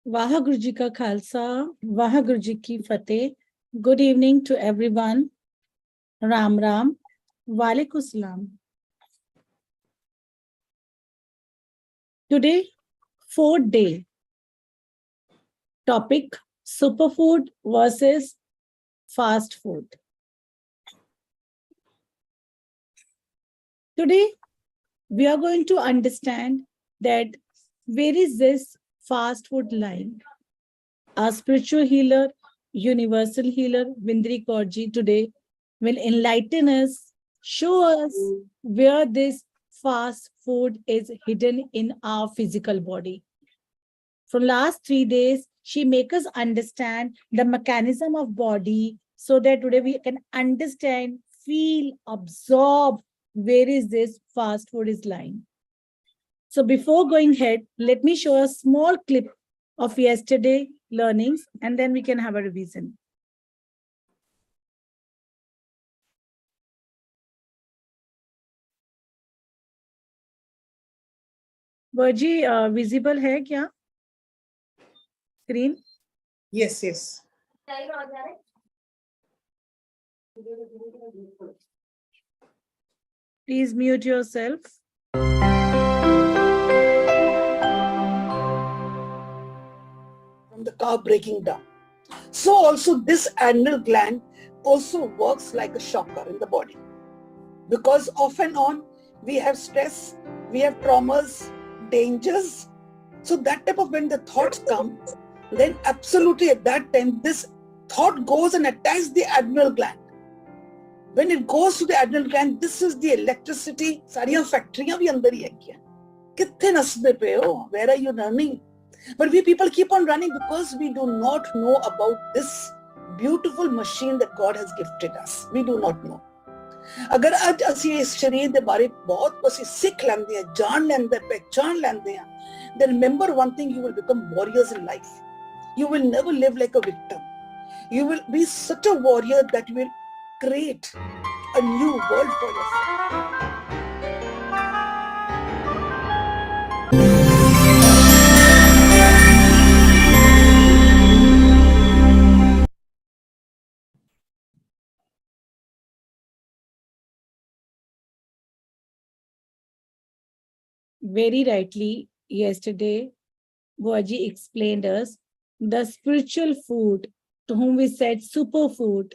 Vahaguru Ji ka Khalsa, Vahaguru Ji ki Fateh. Good evening to everyone. Ram Ram, Walaikum Salam. Today, fourth day. Topic: superfood versus fast food. Today, we are going to understand that where is this fast food lying? Our spiritual healer, universal healer, Vindri Kaurji today will enlighten us, show us where this fast food is hidden in our physical body. From last 3 days, she makes us understand the mechanism of body so that today we can understand, feel, absorb where is this fast food is lying. So before going ahead, let me show a small clip of yesterday learnings and then we can have a revision. वर्जी visible है क्या screen? Yes, yes. Please mute yourself. From the car breaking down. So also this adrenal gland also works like a shocker in the body. Because off and on, we have stress, we have traumas, dangers. So that type of when the thoughts come, then absolutely at that time, this thought goes and attacks the adrenal gland. When it goes to the adrenal gland, this is the electricity. Sariyan factories bhi andar hi hai. Kithe nasde pe ho? Where are you running? But we people keep on running because we do not know about this beautiful machine that God has gifted us. We do not know. अगर आज ਅਸੀਂ ਇਸ ਸ਼ਰੀਰ ਦੇ ਬਾਰੇ ਬਹੁਤ ਕੁਝ ਸਿੱਖ ਲੈਂਦੇ ਹਾਂ, ਜਾਣ ਲੈਂਦੇ, ਪਹਿਚਾਨ ਲੈਂਦੇ ਹਾਂ, then remember one thing, you will become warriors in life. You will never live like a victim. You will be such a warrior that you will create a new world for yourself. Very rightly, yesterday, Boaji explained us the spiritual food to whom we said superfood.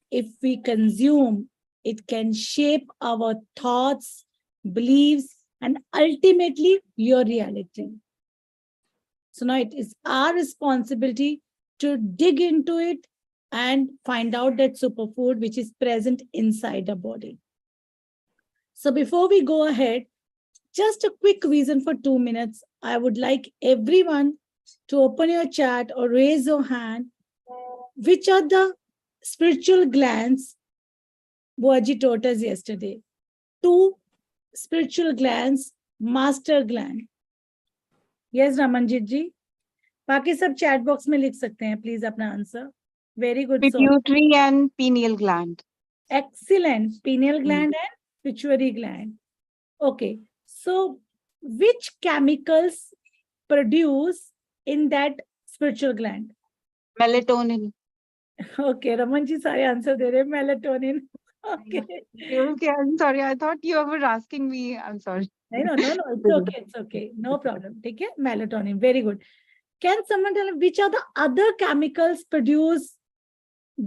If we consume, it can shape our thoughts, beliefs, and ultimately your reality. So now it is our responsibility to dig into it and find out that superfood which is present inside the body. So before we go ahead, just a quick reason for 2 minutes. I would like everyone to open your chat or raise your hand. Which are the spiritual glands Boaji taught us yesterday? 2 spiritual glands, master gland. Yes, Ramanjit ji. बाकी सब chat box में लिख सकते हैं, please अपना answer. Very good. Pituitary and pineal gland. Excellent. Pineal gland and pituitary gland. Okay. So, which chemicals produce in that spiritual gland? Melatonin. Okay, Raman ji सारे answer दे रहे हैं melatonin. Okay. Okay, I'm sorry. I thought you were asking me. I'm sorry. No, it's okay, it's okay. No problem. Take care. Melatonin. Very good. Can someone tell me which are the other chemicals produced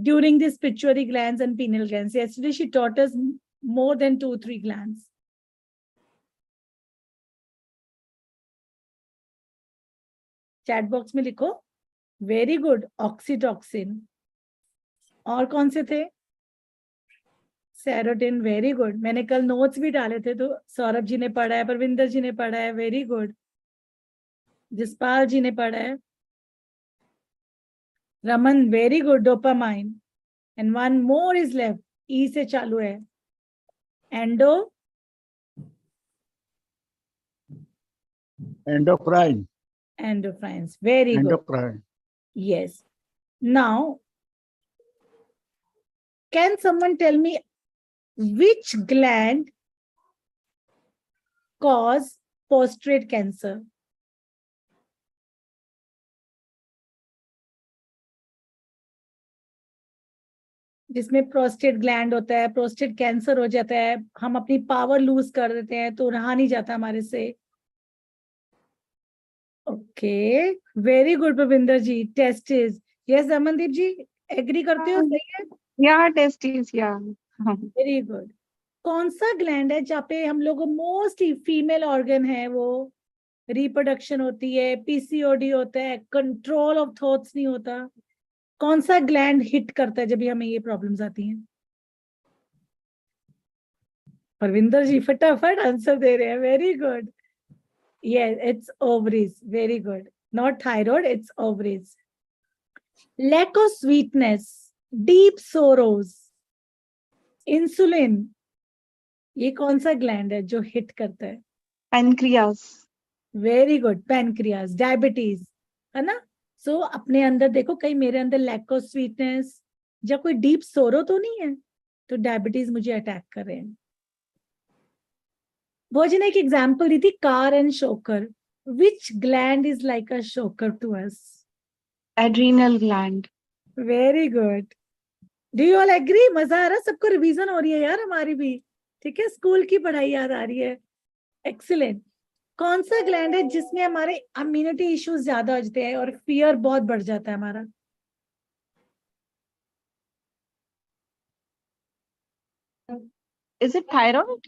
during these pituitary glands and pineal glands? Yesterday she taught us more than 2-3 glands. Chat box में लिखो. Very good. Oxytocin. और कौन से थे? Serotonin. Very good. मैंने कल notes भी डाले थे, तो सौरभ जी ने पढ़ा है, परविंदर जी ने पढ़ा है. Very good. जसपाल जी ने पढ़ा है. Raman. Very good. Dopamine. And one more is left. E से चालू है. Endocrine. Endocrines. Very good. Endocrine. Yes. Now, can someone tell me which gland cause prostate cancer? जिसमें प्रोस्टेट ग्लैंड होता है, प्रोस्टेट कैंसर हो जाता है, हम अपनी पावर लूज कर देते हैं तो रहा नहीं जाता हमारे से। ओके, वेरी गुड प्रविंदर जी। टेस्टिस, यस अमनदीप जी, एग्री करते हो? सही है, Yeah, testes, yeah. Very good. कौन सा ग्लैंड है जहाँ पे हम लोग मोस्टली फीमेल ऑर्गन है, वो रिप्रोडक्शन होती है, पीसीओडी होता है, कंट्रोल ऑफ थॉट्स नहीं होता? कौन सा ग्लैंड हिट करता है जब भी हमें ये प्रॉब्लम्स आती हैं? परविंदर जी फटाफट आंसर दे रहे हैं, very good. Yes, it's ovaries, very good. Not thyroid, it's ovaries. Lack of sweetness, deep sorrows, insulin, ये कौन सा ग्लैंड है जो हिट करता है? Pancreas. Very good, pancreas. Diabetes, है ना? सो अपने अंदर देखो, कहीं मेरे अंदर लैक ऑफ स्वीटनेस या कोई डीप सोरो तो नहीं है, तो डायबिटीज मुझे अटैक कर रहे हैं। वो जी ने एक एग्जांपल दी थी, car and chauffeur. Which gland is like a chauffeur to us? Adrenal gland. Very good. Do you all agree? मजा आ रहा है सबको? रिवीजन हो रही है यार हमारी भी, ठीक है, स्कूल की पढ़ाई याद आ रही है। एक्सीलेंट। कौन सा ग्लैंड है जिसमें हमारे इम्यूनिटी इश्यूज ज्यादा हो जाते हैं और फियर बहुत बढ़ जाता है हमारा? Is it thyroid?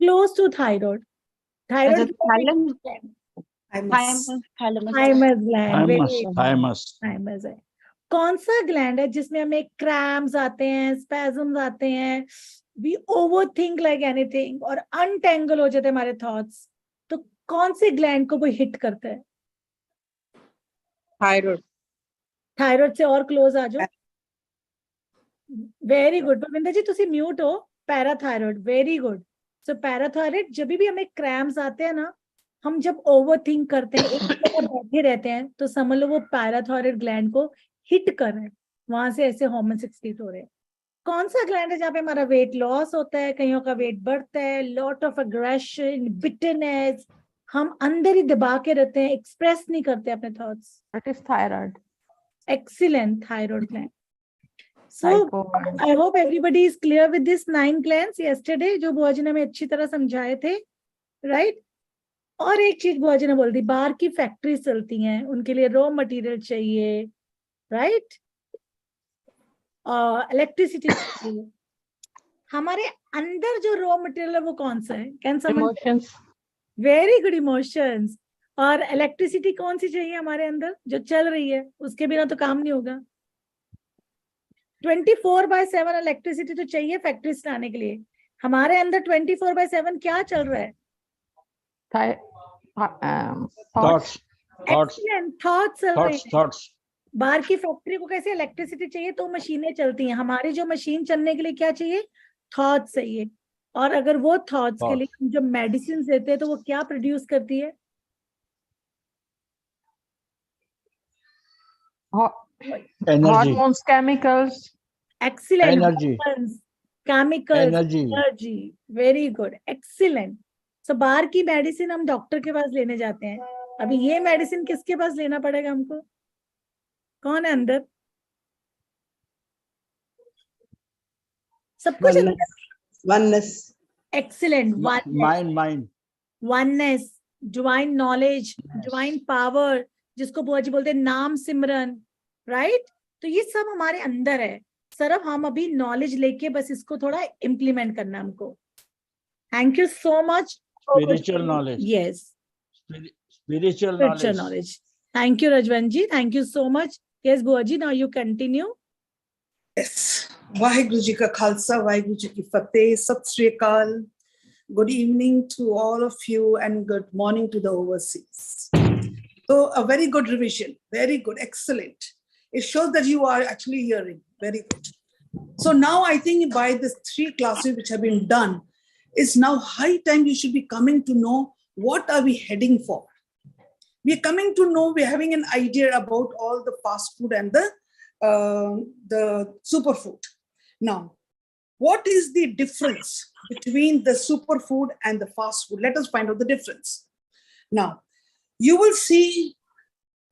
Close to thyroid. Is it thyroid thalamus? Thymus. Thalamus. Thymus gland, Thymus, thymus. Thymus है। कौन सा ग्लैंड है जिसमें हमें क्रैम्स आते हैं, स्पैज्म्स आते हैं, वी ओवरथिंक लाइक एनीथिंग और अनटेंगल हो जाते हैं हमारे थॉट्स? तो कौन से ग्लैंड को वो हिट करता है? Thyroid. थायराइड से और क्लोज आ जाओ। वेरी गुड परविंदर जी, तुसी म्यूट हो। Parathyroid, very good. So parathyroid, जब भी हमें क्रैम्स आते हैं ना, हम जब ओवरथिंक करते हैं, एक जगह बैठे रहते हैं, तो समझ लो वो पैराथायराइड ग्लैंड को हिट कर रहे हैं, वहां से ऐसे हार्मोन एक्सक्रीट हो रहे हैं। कौन सा ग्लैंड है जहाँ पे हमारा वेट लॉस होता है, कईयों का वेट बढ़ता है, लॉट ऑफ अग्रेशन, बिटरनेस, हम अंदर ही दबा के रहते हैं, एक्सप्रेस नहीं करते अपने thoughts? It is thyroid. Excellent, thyroid gland. So Hypo. I hope everybody is clear with this 9 glands yesterday, जो बुआ जी ने हमें अच्छी तरह समझाए थे, राइट? और एक चीज बुआ जी ने बोल दी, बाहर की फैक्ट्री चलती हैं, उनके लिए रॉ मटेरियल चाहिए, राइट, और इलेक्ट्रिसिटी चाहिए। हमारे अंदर जो रॉ मटेरियल है वो कौन सा है? Can someone? Emotions. Very good, emotions. और इलेक्ट्रिसिटी कौन सी चाहिए हमारे अंदर जो चल रही है, उसके बिना तो काम नहीं होगा। 24/7 इलेक्ट्रिसिटी तो चाहिए फैक्ट्री चलाने के लिए। हमारे अंदर 24/7 क्या चल रहा है? Thoughts, thoughts, थॉट्स चल रहे thoughts, हैं। thoughts. बाहर की फैक्ट्री को कैसे इलेक्ट्रिसिटी चाहिए, तो मशीनें चलती हैं। हमारी जो मशीन चलने के लिए क्या चाहिए? थॉट्स चाहिए। और अगर वो थॉट्स के लिए हम जो मेडिसिन देते हैं, तो वो क्या प्रोड्यूस करती है? Energy, Hormones, chemicals. Excellent. energy, chemicals, energy. Energy, very good, excellent. So बाहर की मेडिसिन हम डॉक्टर के पास लेने जाते हैं, अभी ये मेडिसिन किसके पास लेना पड़ेगा हमको? कौन है अंदर? सब कुछ Oneness. Excellent. Mind. Oneness, divine knowledge, divine power, जिसको बुआ जी बोलते हैं नाम सिमरन, राइट? तो ये सब हमारे अंदर है। सिर्फ हम अभी नॉलेज लेके बस इसको थोड़ा इम्प्लीमेंट करना हमको। Thank you so much. Spiritual knowledge. Yes, Spiritual spiritual knowledge. knowledge. Thank you, Rajwan ji. Thank you so much. Yes, Bua ji, now you continue. Yes. Vaheguru Ji ka Khalsa, Vaheguru Ji ki Fateh, Sat Sri Akal. Good evening to all of you and good morning to the overseas. So a very good revision, very good, excellent. It shows that you are actually hearing, very good. So now I think by the 3 classes which have been done, it's now high time you should be coming to know what are we heading for. We're coming to know, we're having an idea about all the fast food and the superfood. Now, what is the difference between the superfood and the fast food? Let us find out the difference. Now, you will see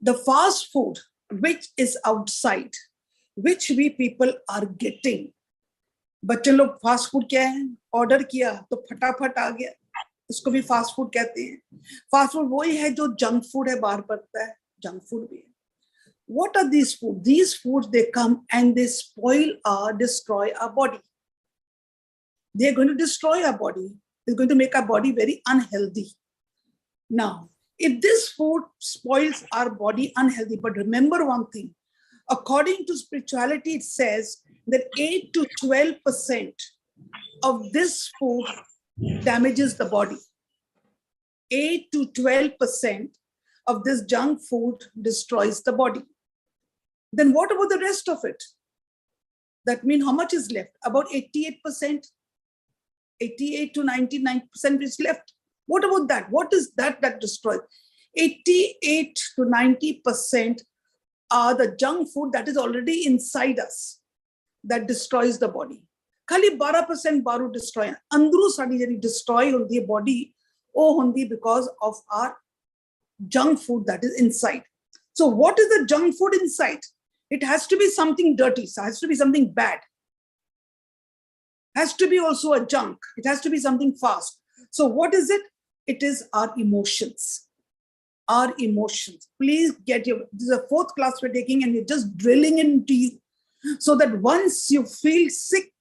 the fast food, which is outside. which we people are getting. बच्चे लोग fast food क्या है, order किया तो फटाफट आ गया, इसको भी फास्ट फूड कहते हैं. फास्ट फूड वही है जो जंक फूड है, बाहर पड़ता है, जंक फूड भी है. What are these foods? These foods, they come and they spoil or destroy our body. They're going to destroy our body. It's going to make our body very unhealthy. Now, if this food spoils our body unhealthy, but remember one thing, according to spirituality, it says that 8 to 12% of this food damages the body. 8 to 12% of this junk food destroys the body. Then what about the rest of it? That means how much is left? About 88%, 88 to 99% is left. What about that? What is that destroys? 88 to 90% are the junk food that is already inside us that destroys the body. Khali 12% baru destroy. Andru sadi jari destroy hundi body, oh hundi because of our junk food that is inside. So what is the junk food inside? It has to be something dirty, so it has to be something bad. Has to be also a junk. It has to be something fast. So what is it? It is our emotions. Our emotions. Please get your, this is a 4th class we're taking and we're just drilling into you. So that once you feel sick,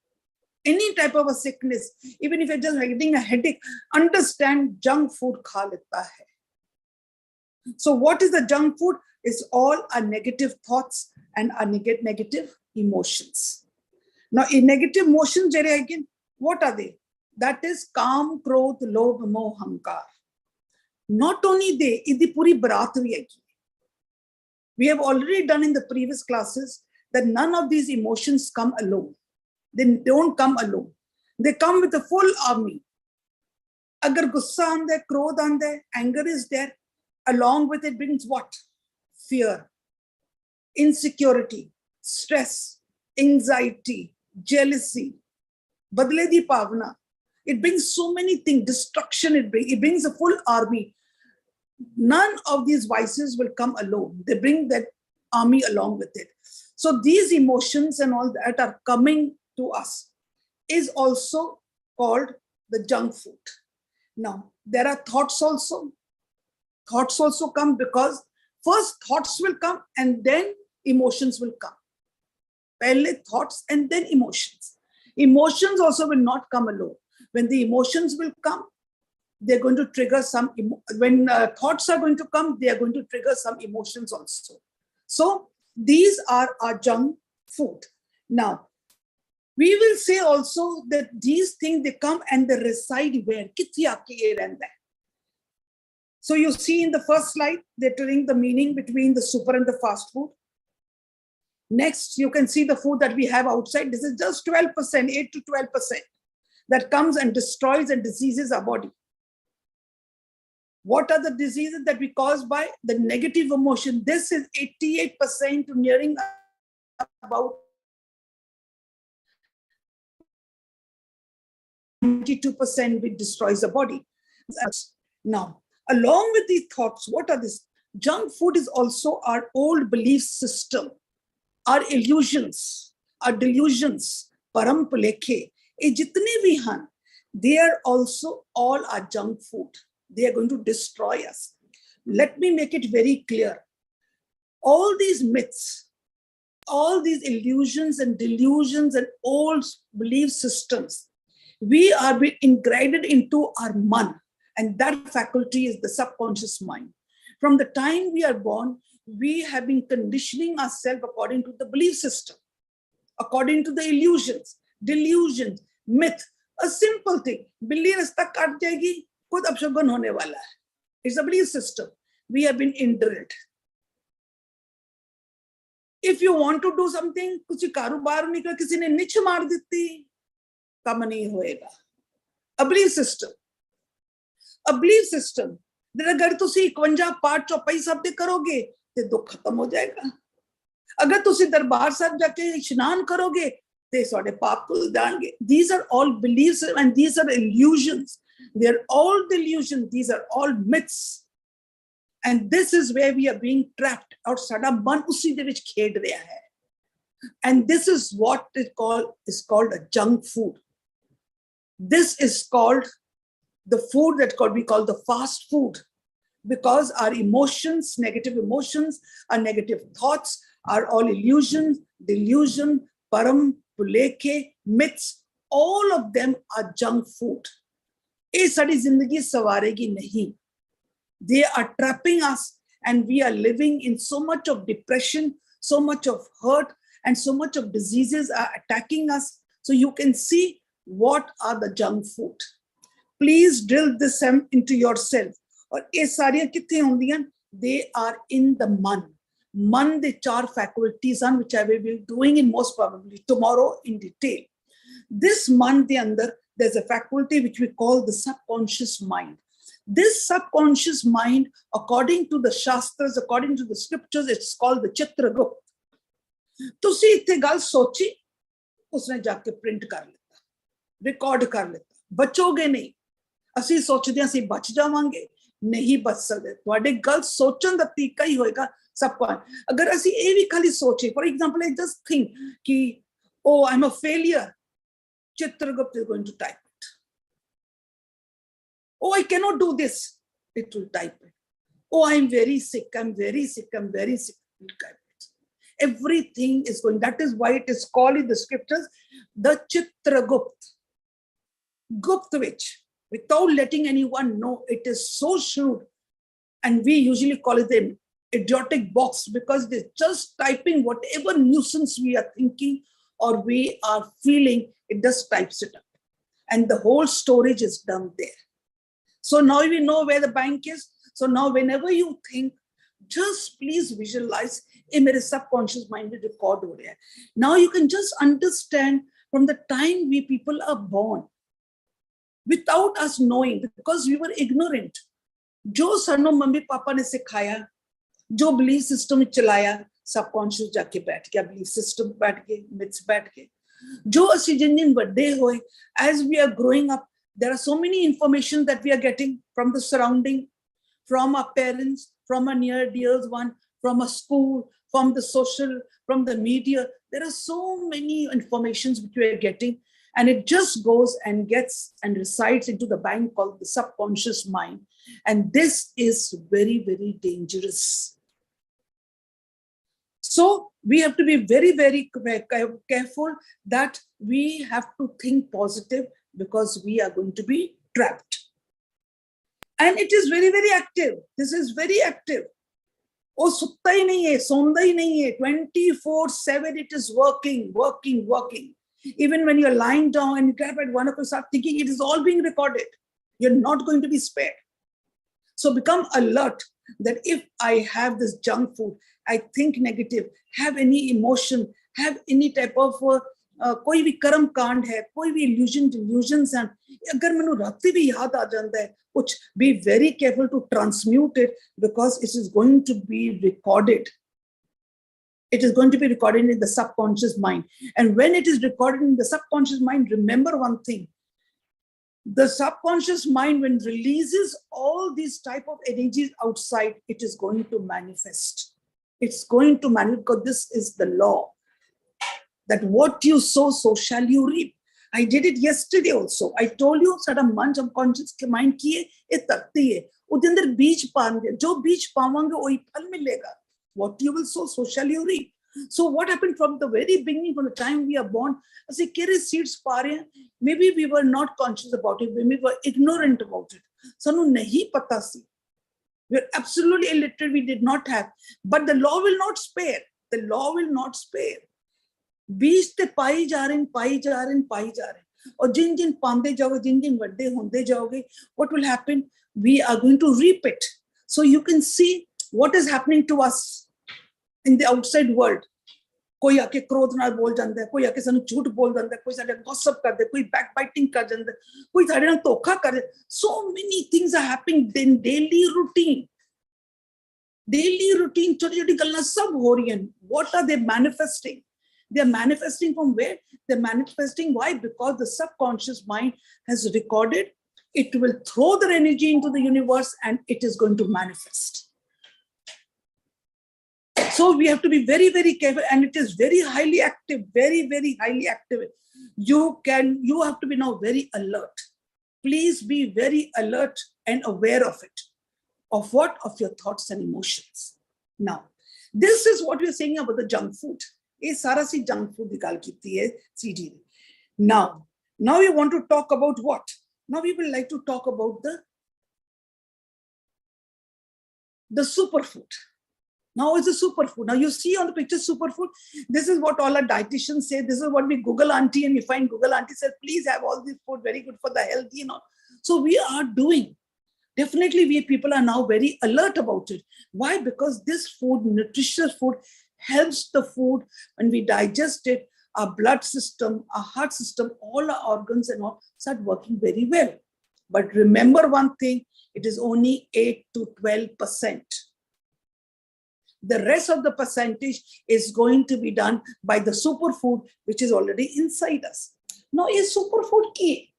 any type of a sickness, even if you're just getting a headache, understand junk food kha leta hai. So what is the junk food? It's all our negative thoughts and our negative emotions. Now, in negative emotions, again, what are they? That is Kam, Krodh, Lobh, Moh, Hankar. Not only they, idi puri barat bhi hai. We have already done in the previous classes that none of these emotions come alone. They don't come alone. They come with a full army. Agar gussa aanda hai, krodh aanda hai, anger is there, along with it brings what? Fear, insecurity, stress, anxiety, jealousy, badle di bhavna. It brings so many things, destruction it brings a full army. None of these vices will come alone. They bring that army along with it. So these emotions and all that are coming to us is also called the junk food. Now, there are thoughts also. Thoughts also come because first thoughts will come and then emotions will come. Pehle thoughts and then emotions. Emotions also will not come alone. When the emotions will come, they're going to trigger some, when thoughts are going to come, they are going to trigger some emotions also. So these are our junk food. Now, we will say also that these things, they come and they reside where? So you see in the first slide, they're telling the meaning between the super and the fast food. Next, you can see the food that we have outside. This is just 12%, 8 to 12% that comes and destroys and diseases our body. What are the diseases that we cause by the negative emotion? This is 88% to nearing about 92% which destroys the body. Now, along with these thoughts, what are these? Junk food is also our old belief system, our illusions, our delusions, param pulekhe. Jitne bhi han, they are also all our junk food. They are going to destroy us. Let me make it very clear. All these myths, all these illusions and delusions and old belief systems, we are being ingrained into our man. And that faculty is the subconscious mind. From the time we are born, we have been conditioning ourselves according to the belief system, according to the illusions, delusions, myth. A simple thing. Billi rasta kaat jayegi, khud apshagun hone wala hai. It's a belief system. We have been indrilled. If you want to do something, kuch karobar nikla kisi ne nich maar diti, kam nahi hoega. A belief system. A belief system. that अगर तुसी 51 पाठ चौपाई साहब दे करोगे ते दुख खत्म हो जाएगा. अगर तुसी दरबार साहब जाके इशनान करोगे ते साडे पाप धुल जाएंगे. These are all beliefs and these are illusions. They are all delusions. These are all myths. And this is where we are being trapped. और साडा मन उसी दे विच खेड रहा है. And this is what is called a junk food. This is called the food that we call the fast food, because our emotions, negative emotions, our negative thoughts are all illusions, delusion, param, puleke, myths, all of them are junk food. ये साड़ी जिंदगी सवारेगी नहीं. They are trapping us, and we are living in so much of depression, so much of hurt, and so much of diseases are attacking us. So you can see what are the junk food. Please drill this into yourself. और ये सारियां कितने होंदियां? They are in the मन. मन the 4 faculties on which I will be doing in most probably tomorrow in detail. This मन the अंदर, there's a faculty which we call the subconscious mind. This subconscious mind, according to the Shastras, according to the scriptures, it's called the Chitragupt. तुसी इत्थे गल सोची, उसने जाके print कर लेता, record कर लेता. बचोगे नहीं. ਅਸੀਂ ਸੋਚਦੇ ਹਾਂ ਅਸੀਂ ਬਚ ਜਾਵਾਂਗੇ, ਨਹੀਂ ਬਚ ਸਕਦੇ. ਤੁਹਾਡੇ ਗਲਤ ਸੋਚਣ ਦਾ ਤਰੀਕਾ ਹੀ ਹੋਏਗਾ ਸਭ ਕੁਝ. ਅਗਰ ਅਸੀਂ ਇਹ ਵੀ ਖਾਲੀ ਸੋਚੇ, for example, I just think ਕਿ oh, I'm a failure, Chitragupt is going to type it. Oh, I cannot do this, it will type it. Oh, I'm very sick, I'm very sick, I'm very sick, it will type it. Everything is going. That is why it is called in the scriptures the Chitragupt. Gupt which, without letting anyone know, it is so shrewd. And we usually call it the idiotic box, because they're just typing whatever nuisance we are thinking or we are feeling, it just types it up. And the whole storage is done there. So now we know where the bank is. So now whenever you think, just please visualize, in my subconscious mind will record over there. Now you can just understand from the time we people are born, without us knowing, because we were ignorant. जो सानू mummy papa ने सिखाया, जो belief system में चलाया, subconscious जाके बैठ गया, belief system बैठ गए, myths बैठ गए. जो असी जिन दिन बड़े होए, as we are growing up, there are so many information that we are getting from the surrounding, from our parents, from our near dear one, from a school, from the social, from the media. There are so many informations which we are getting. And it just goes and gets and resides into the bank called the subconscious mind. And this is very, very dangerous. So we have to be very, very careful that we have to think positive, because we are going to be trapped. And it is very, very active. This is very active. Oh, sutta hi nahi hai, sonda hi nahi hai. 24/7 it is working, working, working. Even when you're lying down and you get up at 1 o'clock, start thinking it is all being recorded. You're not going to be spared. So become alert that if I have this junk food, I think negative, have any emotion, have any type of कोई भी कर्म कांड है, कोई भी delusions हैं, अगर मैंने राती भी याद आ जाता है कुछ, be very careful to transmute it, because it is going to be recorded. It is going to be recorded in the subconscious mind. And when it is recorded in the subconscious mind, remember one thing. The subconscious mind, when releases all these type of energies outside, it is going to manifest. It's going to manifest, because this is the law. That what you sow, so shall you reap. I did it yesterday also. I told you, सारा मन subconscious के mind की है, ये तरती है. उधर अंदर बीज पाएंगे, जो बीज पावांगे वही फल मिलेगा. What you will sow, so shall you reap. So what happened from the very beginning, from the time we are born, as kere seeds पा रहे हैं, maybe we were not conscious about it, maybe we were ignorant about it. सानू नहीं पता सी. We are absolutely illiterate, we did not have. But the law will not spare. The law will not spare. बीज ते पाई जा रहे हैं, पाई जा रहे हैं, पाई जा रहे हैं. और जिन जिन पांदे जाओगे, जिन जिन वड्डे होंदे जाओगे, what will happen? We are going to reap it. So you can see what is happening to us in the outside world. कोई आके क्रोध नाल बोल जांदा है, कोई आके सानू झूठ बोल जांदा है, कोई साडे गॉसिप कर दे, कोई बैकबाइटिंग कर जांदा है, कोई साडे नाल धोखा कर दे. So many things are happening in daily routine. Daily routine, छोटी छोटी गल्लां सब हो रही हैं. What are they manifesting? They are manifesting from where? They're manifesting why? Because the subconscious mind has recorded. It will throw their energy into the universe and it is going to manifest. So we have to be very, very careful, and it is very highly active, very, very highly active. You have to be now very alert. Please be very alert and aware of it. Of what? Of your thoughts and emotions. Now, this is what we are saying about the junk food. ये सारा सी junk food निकाल कीती है CD ने. Now we want to talk about what? Now we will like to talk about the superfood. Now it's a superfood. Now you see on the picture superfood. This is what all our dietitians say. This is what we Google auntie, and we find Google auntie says, please have all this food, very good for the health, you know. So we are doing. Definitely we people are now very alert about it. Why? Because this food, nutritious food, helps the food when we digest it, our blood system, our heart system, all our organs and all start working very well. But remember one thing, it is only 8 to 12%. The rest of the percentage is going to be done by the superfood, which is already inside us. Now, is superfood key?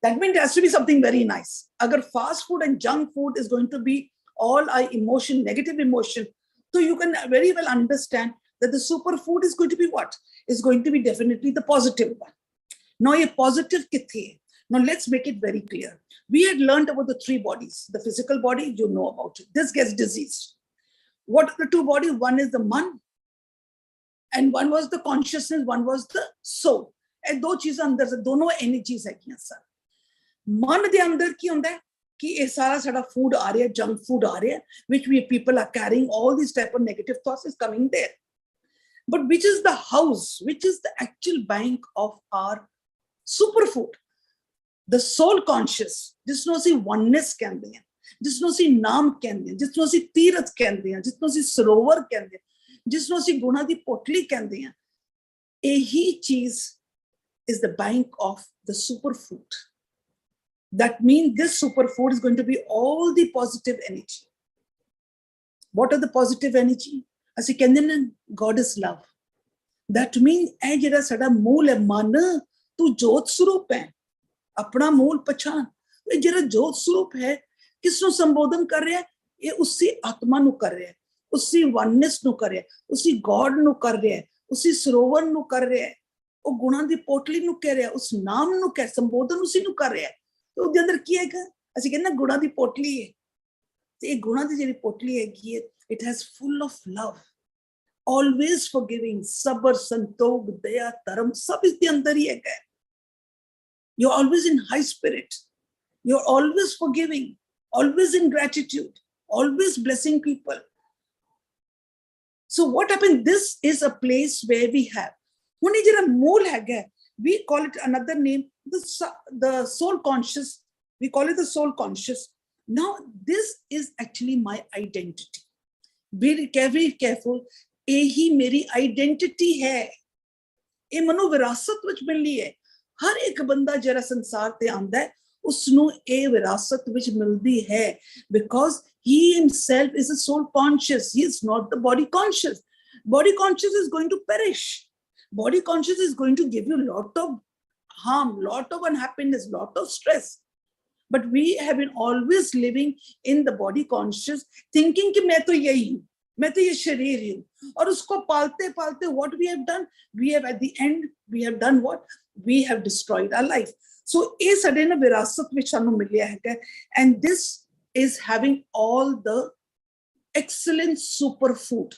That means it has to be something very nice. Agar fast food and junk food is going to be all our emotion, negative emotion, so you can very well understand that the superfood is going to be what? Is going to be definitely the positive one. Now, a positive kithe. Now, let's make it very clear. We had learned about the 3 bodies. The physical body, you know about it. This gets diseased. What are the 2 bodies? One is the man, and one was the consciousness, one was the soul. And दो चीजें अंदर से दोनों energies है क्या sir? मन दे अंदर की होता है कि ये सारा सारा food आ रहा है, junk food आ रहा है, which we people are carrying, all these type of negative thoughts is coming there. But which is the house, which is the actual bank of our superfood? The soul conscious, जिसमें सी oneness कहते हैं, जिसमें सी नाम कहते हैं, जिसमें सी तीरथ कहते हैं, जिसमें सी सरोवर कहते हैं, जिसमें सी गुणा दी पोटली कहते हैं, यही चीज is the bank of the superfood. That means this superfood is going to be all the positive energy. What are the positive energy? As you can, God is love. That means ਇਹ ਜਿਹੜਾ ਸਾਡਾ ਮੂਲ ਹੈ ਮਨ, ਤੂੰ ਜੋਤ ਸਰੂਪ ਹੈ, ਆਪਣਾ ਮੂਲ ਪਛਾਣ। ਇਹ ਜਿਹੜਾ ਜੋਤ ਸਰੂਪ ਹੈ ਕਿਸ ਨੂੰ ਸੰਬੋਧਨ ਕਰ ਰਿਹਾ ਹੈ? ਇਹ ਉਸੇ ਆਤਮਾ ਨੂੰ ਕਰ ਰਿਹਾ ਹੈ, ਉਸੇ ਵਨਨੈਸ ਨੂੰ ਕਰ ਰਿਹਾ ਹੈ, ਉਸੇ ਗॉड ਨੂੰ ਕਰ ਰਿਹਾ ਹੈ, ਉਸੇ ਸਰੋਵਰ ਨੂੰ ਕਰ ਰਿਹਾ ਹੈ, ਉਹ ਗੁਣਾਂ ਦੀ ਪੋਟਲੀ ਨੂੰ ਕਹਿ ਰਿਹਾ, ਉਸ ਨਾਮ ਨੂੰ ਕਹਿ ਸੰਬੋਧਨ ਉਸੇ ਨੂੰ ਕਰ ਰਿਹਾ ਹੈ। ਤੇ ਉਹਦੇ ਅੰਦਰ ਕੀ ਹੈਗਾ? ਅਸੀਂ ਕਹਿੰਦੇ ਗੁਣਾਂ ਦੀ ਪੋਟਲੀ ਹੈ, ਤੇ ਇਹ ਗੁਣਾਂ ਦੀ ਜਿਹੜੀ ਪੋਟਲੀ ਹੈਗੀ ਹੈ, it has full of love, always forgiving, sabr, santog, daya, dharam, sab is the andar hi hai. You're always in high spirit, you're always forgiving, always in gratitude, always blessing people. So what happened? This is a place where we have hune jehda mool hai, we call it another name, the soul conscious. We call it the soul conscious. Now this is actually my identity. Be very careful. यही मेरी identity है, ये मनो विरासत विच मिलनी है। हर एक बंदा जरा संसार ते आंदा है, उसनु ये विरासत विच मिलदी है, because he himself is a soul conscious. He is not the body conscious. Body conscious is going to perish. Body conscious is going to give you lot of harm, lot of unhappiness, lot of stress. But we have been always living in the body conscious, thinking कि मैं तो यही हूँ, मैं तो ये शरीर ही हूँ, और उसको पालते पालते what we have done, we have at the end we have done what? We have destroyed our life. So ये साडे ना विरासत विच सानू मिलिया है, and this is having all the excellent superfood.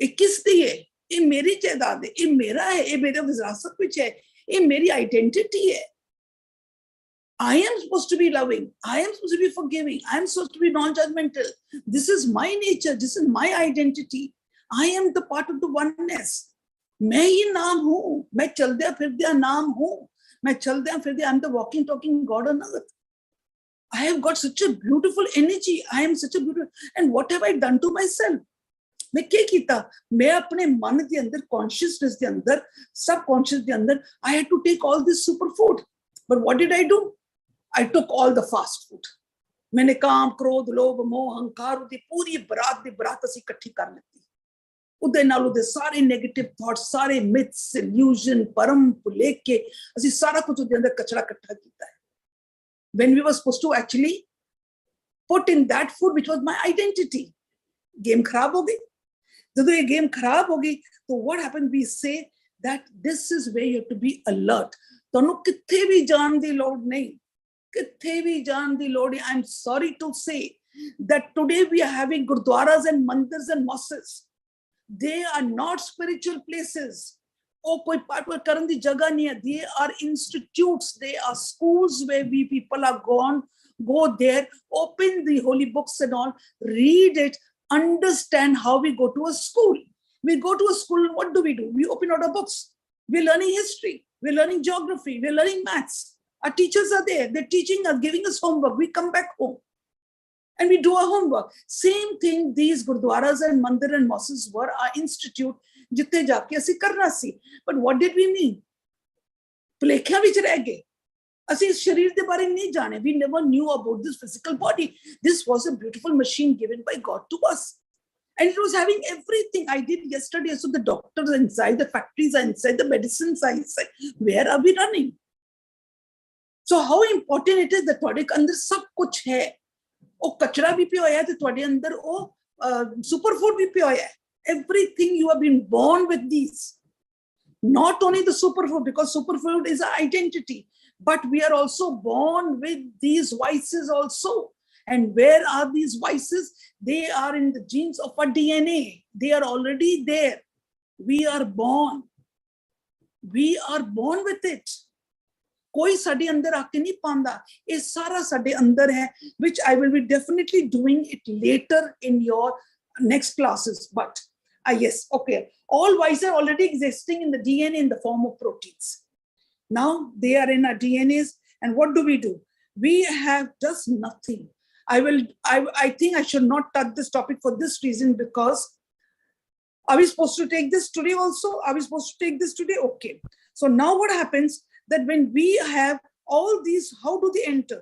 ये किस दी है? ये मेरी जायदाद है, ये मेरा है, ये मेरे विरासत विच है, ये मेरी identity है. I am supposed to be loving. I am supposed to be forgiving. I am supposed to be non-judgmental. This is my nature. This is my identity. I am the part of the oneness. मैं ही नाम हूँ. मैं चलदे फिरदे नाम हूँ. मैं चलदे फिरदे. I am the walking, talking God on earth. I have got such a beautiful energy. I am such a beautiful. And what have I done to myself? मैं क्या किया? मैं अपने मन के अंदर, consciousness के अंदर, subconscious के अंदर, I had to take all this superfood. But what did I do? I took all the fast food. मैंने काम, क्रोध, लोभ, मोह, अहंकार दी पूरी बरात असी इकट्ठी कर लेती. उदे नाल उदे सारे नेगेटिव थॉट्स, सारे मिथ्स, इल्यूजन, परम लेके असी सारा कुछ उदे अंदर कचरा इकट्ठा कीता है. When we were supposed to actually put in that food which was my identity. Game खराब हो गई. ਜਦੋਂ ਇਹ ਗੇਮ ਖਰਾਬ ਹੋ ਗਈ ਤਾਂ what happened, we say that this is where you have to be alert. ਤੁਹਾਨੂੰ ਕਿੱਥੇ ਵੀ ਜਾਣ ਦੀ ਲੋੜ ਨਹੀਂ, ਕਿੱਥੇ ਵੀ ਜਾਣ ਦੀ ਲੋੜ ਨਹੀਂ. I'm sorry to say that today we are having gurdwaras and mandirs and mosques. They are not spiritual places. ਉਹ ਕੋਈ ਪਾਠ ਕਰਨ ਦੀ ਜਗ੍ਹਾ ਨਹੀਂ ਹੈ. They are institutes, they are schools where we people are gone, go there, open the holy books and all, read it, understand how we go to a school. We go to a school, what do? We open out our books. We're learning history, we're learning geography, we're learning maths. Our teachers are there, they're teaching us, giving us homework. We come back home and we do our homework. Same thing, these gurdwaras and mandir and mosques were our institute. ਜਿੱਥੇ ਜਾ ਕੇ ਅਸੀਂ ਕਰਨਾ ਸੀ. But what did we mean? ਭੁਲੇਖਿਆਂ ਵਿੱਚ ਰਹਿ ਗਏ. ਅਸੀਂ ਇਸ ਸਰੀਰ ਦੇ ਬਾਰੇ ਨਹੀਂ ਜਾਣੇ. We never knew about this physical body. This was a beautiful machine given by God to us. And it was having everything. I did yesterday. So the doctors are inside, the factories are inside, the medicines are inside. Where are we running? So how important it is that ਤੁਹਾਡੇ ਅੰਦਰ ਸਭ ਕੁਝ ਹੈ. ਉਹ ਕਚਰਾ ਵੀ ਪਿਆ ਹੋਇਆ ਤੇ ਤੁਹਾਡੇ ਅੰਦਰ ਉਹ ਸੁਪਰ ਫੂਡ ਵੀ ਪਿਆ ਹੋਇਆ ਹੈ. Everything, you have been born with these. Not only the superfood, because superfood is our identity, but we are also born with these vices also. And where are these vices? They are in the genes of our DNA. They are already there. We are born. We are born with it. कोई साडे अंदर आके नहीं पांदा. ये सारा साडे अंदर है, which I will be definitely doing it later in your next classes. But yes, okay. All vices are already existing in the DNA in the form of proteins. Now they are in our DNAs, and what do? We have just nothing. I think I should not touch this topic for this reason, because are we supposed to take this today also? Are we supposed to take this today? Okay. So now what happens that when we have all these, how do they enter?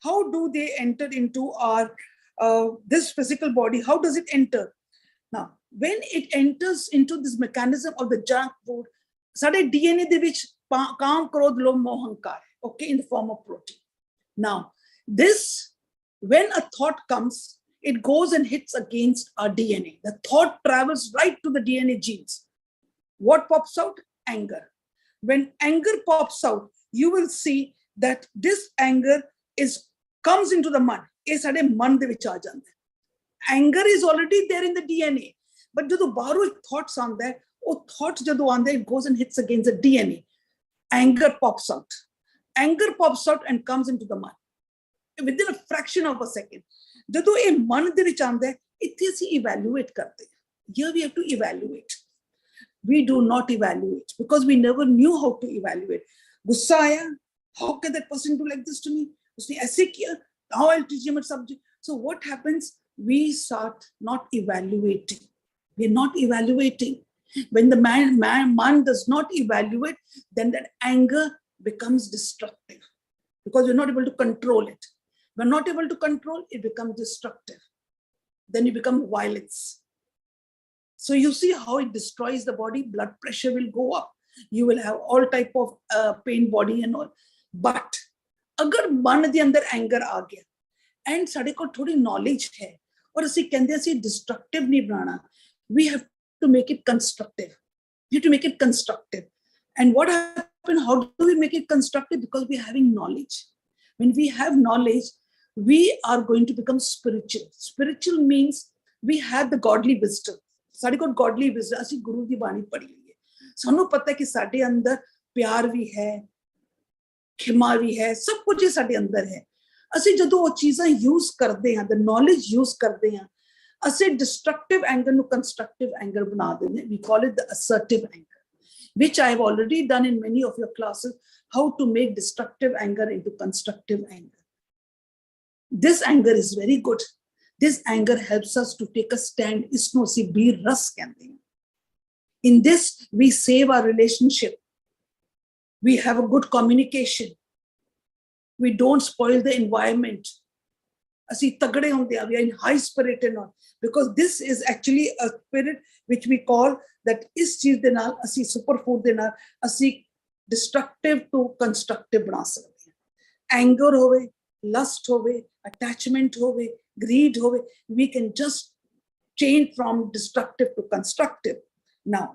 How do they enter into our this physical body? How does it enter? Now, when it enters into this mechanism of the junk food, sade DNA de vich kaam, krodh, lobh, moh, ahankar, okay, in the form of protein. Now, this, when a thought comes, it goes and hits against our DNA. The thought travels right to the DNA genes. What pops out? Anger. When anger pops out, you will see that this anger comes into the man. Ye sade man de vich aa janda hai. Anger is already there in the DNA. But ਜਦੋਂ ਬਾਹਰੋਂ thoughts ਆਉਂਦਾ ਹੈ, ਉਹ thoughts ਜਦੋਂ ਆਉਂਦਾ, it goes and hits against the DNA. Anger pops out. Anger pops out and comes into the mind within a fraction of a second. ਜਦੋਂ ਇਹ ਮਨ ਦੇ ਵਿੱਚ ਆਉਂਦਾ ਹੈ, ਇੱਥੇ ਅਸੀਂ evaluate ਕਰਦੇ ਹਾਂ. Here we have to evaluate. We do not evaluate because we never knew how to evaluate. गुस्सा आया, how can that person do like this to me? उसने ऐसे किया, how I'll teach him a subject. So what happens? We start not evaluating. We're not evaluating. When the man does not evaluate, then that anger becomes destructive because you're not able to control it. We're not able to control, it becomes destructive. Then you become violence. So you see how it destroys the body. Blood pressure will go up. You will have all type of pain body and all. But agar man de andar anger aa gaya and sade ko thodi knowledge hai aur assi kehande assi destructive nahi banana, we have to make it constructive. We have to make it constructive. And what happened? How do we make it constructive? Because we're having knowledge. When we have knowledge, we are going to become spiritual. Spiritual means we have the godly wisdom. ਸਾਡੇ ਕੋਲ godly wisdom, ਅਸੀਂ ਗੁਰੂ ਦੀ ਬਾਣੀ ਪੜ੍ਹੀ ਹੋਈ ਹੈ. ਸਾਨੂੰ ਪਤਾ ਕਿ ਸਾਡੇ ਅੰਦਰ ਪਿਆਰ ਵੀ ਹੈ, ਖਿਮਾ ਵੀ ਹੈ, ਸਭ ਕੁਝ ਸਾਡੇ ਅੰਦਰ ਹੈ. ਅਸੀਂ ਜਦੋਂ ਉਹ ਚੀਜ਼ਾਂ ਯੂਜ਼ ਕਰਦੇ ਹਾਂ, the knowledge use ਕਰਦੇ ਹਾਂ, ਅਸੀਂ destructive anger ਨੂੰ constructive anger ਬਣਾ ਦਿੰਦੇ. We call it the assertive anger, which I have already done in many of your classes, how to make destructive anger into constructive anger. This anger is very good. This anger helps us to take a stand. Isno si bir ras kehte hain. In this, we save our relationship. We have a good communication. We don't spoil the environment. Asi tagde hunde hain, we are in high spirit and all. Because this is actually a spirit which we call that is cheez de naal, asi superfood de naal, asi destructive to constructive bana sakte hain. Anger hove, lust hove, attachment hove, greed hove, we can just change from destructive to constructive. Now,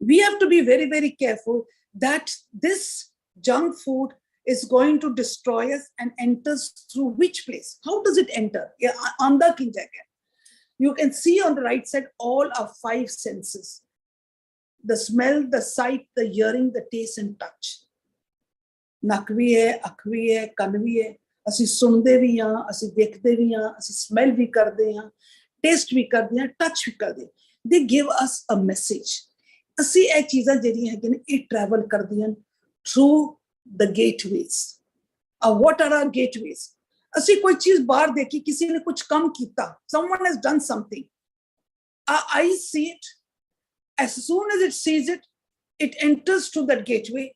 we have to be very, very careful that this junk food is going to destroy us and enters through which place? How does it enter? Andar ki jagah. You can see on the right side all our 5 senses. The smell, the sight, the hearing, the taste and touch. Nak vi hai, akh vi hai, kan vi hai. Assi sunde vi haan, assi dekhde vi haan, assi smell vi karde haan, taste vi karde haan, touch vi karde haan. They give us a message. Assi ਇਹ ਚੀਜ਼ਾਂ ਜਿਹੜੀਆਂ ਹੈਗੀਆਂ ਨੇ ਇਹ travel ਕਰਦੀਆਂ through the gateways. What are our gateways? ਅਸੀਂ ਕੋਈ ਚੀਜ਼ ਬਾਹਰ ਦੇਖੀ, ਕਿਸੇ ਨੇ ਕੁਝ ਕੰਮ ਕੀਤਾ, someone has done something. Our eyes see it. As soon as it sees it, it enters through that gateway.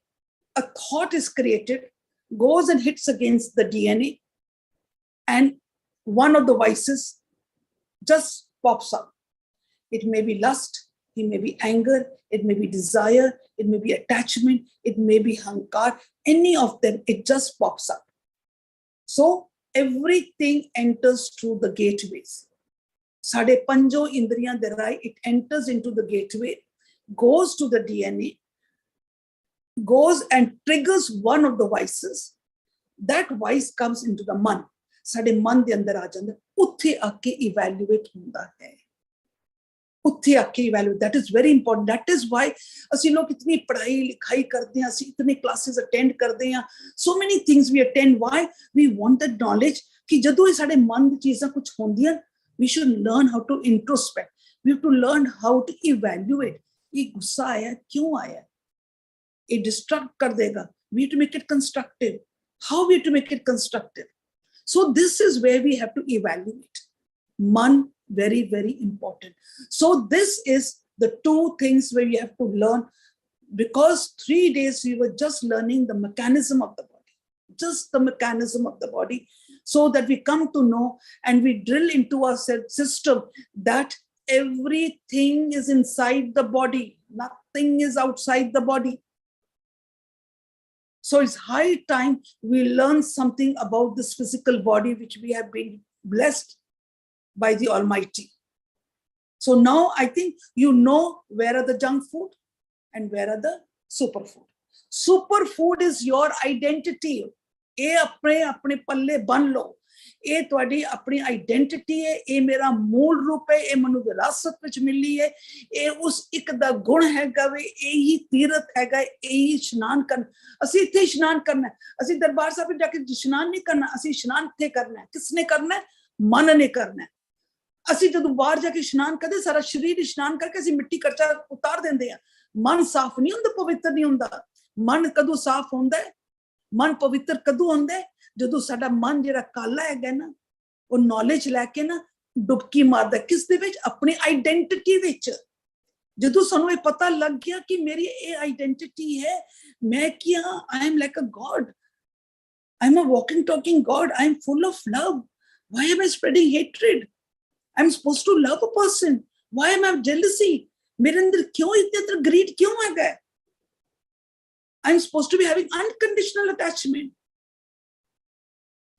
A thought is created, goes and hits against the DNA, and one of the vices just pops up. It may be lust, it may be anger, it may be desire, it may be attachment, it may be hankar, any of them, it just pops up. So everything enters through the gateways. Sade panjo indriyan derai, it enters into the gateway, goes to the DNA, goes and triggers one of the vices. That vice comes into the man. Sade man de andar aa janda, utthe aake evaluate hunda hai. Utthe aake evaluate. That is very important. That is why ਅਸੀਂ ਲੋਕ ਇਤਨੀ ਪੜ੍ਹਾਈ ਲਿਖਾਈ ਕਰਦੇ ਹਾਂ, ਅਸੀਂ ਇਤਨੇ classes attend ਕਰਦੇ ਹਾਂ. So many things we attend. Why? We want that knowledge ਕਿ ਜਦੋਂ ਇਹ ਸਾਡੇ ਮਨ ਦੀ ਚੀਜ਼ਾਂ ਕੁਝ ਹੁੰਦੀਆਂ, we should learn how to introspect. We have to learn how to evaluate. ਇਹ ਗੁੱਸਾ ਆਇਆ, ਕਿਉਂ ਆਇਆ? ਇਹ distract ਕਰ ਦੇਗਾ. We have to make it constructive. How we have to make it constructive? So this is where we have to evaluate. Man, very, very important. So this is the 2 things where we have to learn, because 3 days we were just learning the mechanism of the body, just the mechanism of the body, so that we come to know and we drill into our system that everything is inside the body, nothing is outside the body. So it's high time we learn something about this physical body which we have been blessed by the Almighty. So now I think you know where are the junk food and where are the superfood. Superfood is your identity. ਇਹ ਆਪਣੇ ਪੱਲੇ ਬੰਨ ਲਓ, ਇਹ ਤੁਹਾਡੀ ਆਪਣੀ identity ਹੈ, ਇਹ ਮੇਰਾ ਮੂਲ ਰੂਪ ਹੈ, ਇਹ ਮੈਨੂੰ ਵਿਰਾਸਤ ਵਿੱਚ ਮਿਲੀ ਹੈ, ਇਹ ਉਸ ਇੱਕ ਦਾ ਗੁਣ ਹੈਗਾ ਵੇ, ਇਹੀ ਤੀਰਥ ਹੈਗਾ, ਇਹੀ ਇਸ਼ਨਾਨ ਕਰਨਾ. ਅਸੀਂ ਇੱਥੇ ਇਸ਼ਨਾਨ ਕਰਨਾ, ਅਸੀਂ ਦਰਬਾਰ ਸਾਹਿਬ ਜਾ ਕੇ ਇਸ਼ਨਾਨ ਨਹੀਂ ਕਰਨਾ, ਅਸੀਂ ਇਸ਼ਨਾਨ ਇੱਥੇ ਕਰਨਾ. ਕਿਸਨੇ ਕਰਨਾ? ਮਨ ਨੇ ਕਰਨਾ. ਅਸੀਂ ਜਦੋਂ ਬਾਹਰ ਜਾ ਕੇ ਇਸ਼ਨਾਨ ਕਰਦੇ, ਸਾਰਾ ਸਰੀਰ ਇਸ਼ਨਾਨ ਕਰਕੇ ਅਸੀਂ ਮਿੱਟੀ ਕਰਚਾ ਉਤਾਰ ਦਿੰਦੇ ਆ. ਮਨ ਸਾਫ਼ ਨਹੀਂ ਹੁੰਦਾ, ਪਵਿੱਤਰ ਨਹੀਂ ਹੁੰਦਾ. ਮਨ ਕਦੋਂ ਸਾਫ਼ ਹੁੰਦਾ ਹੈ? ਮਨ ਪਵਿੱਤਰ ਕਦੋਂ ਹੁੰਦਾ ਹੈ? ਜਦੋਂ ਸਾਡਾ ਮਨ ਜਿਹੜਾ ਕਾਲਾ ਹੈਗਾ ਨਾ, ਉਹ ਨੌਲੇਜ ਲੈ ਕੇ ਨਾ ਡੁਬਕੀ ਮਾਰਦਾ. ਕਿਸ ਦੇ ਵਿੱਚ? ਆਪਣੀ ਆਈਡੈਂਟੀਟੀ ਵਿੱਚ. ਜਦੋਂ ਸਾਨੂੰ ਇਹ ਪਤਾ ਲੱਗ ਗਿਆ ਕਿ ਮੇਰੀ ਇਹ ਆਈਡੈਂਟੀਟੀ ਹੈ, ਮੈਂ ਕੀ ਹਾਂ? I am like a God. I am a walking, talking God. I am full of love. Why am I spreading hatred? I am supposed to love a person. Why am I jealousy? मेरे अंदर क्यों इतना greed क्यों हैगा? I am supposed to be having unconditional attachment.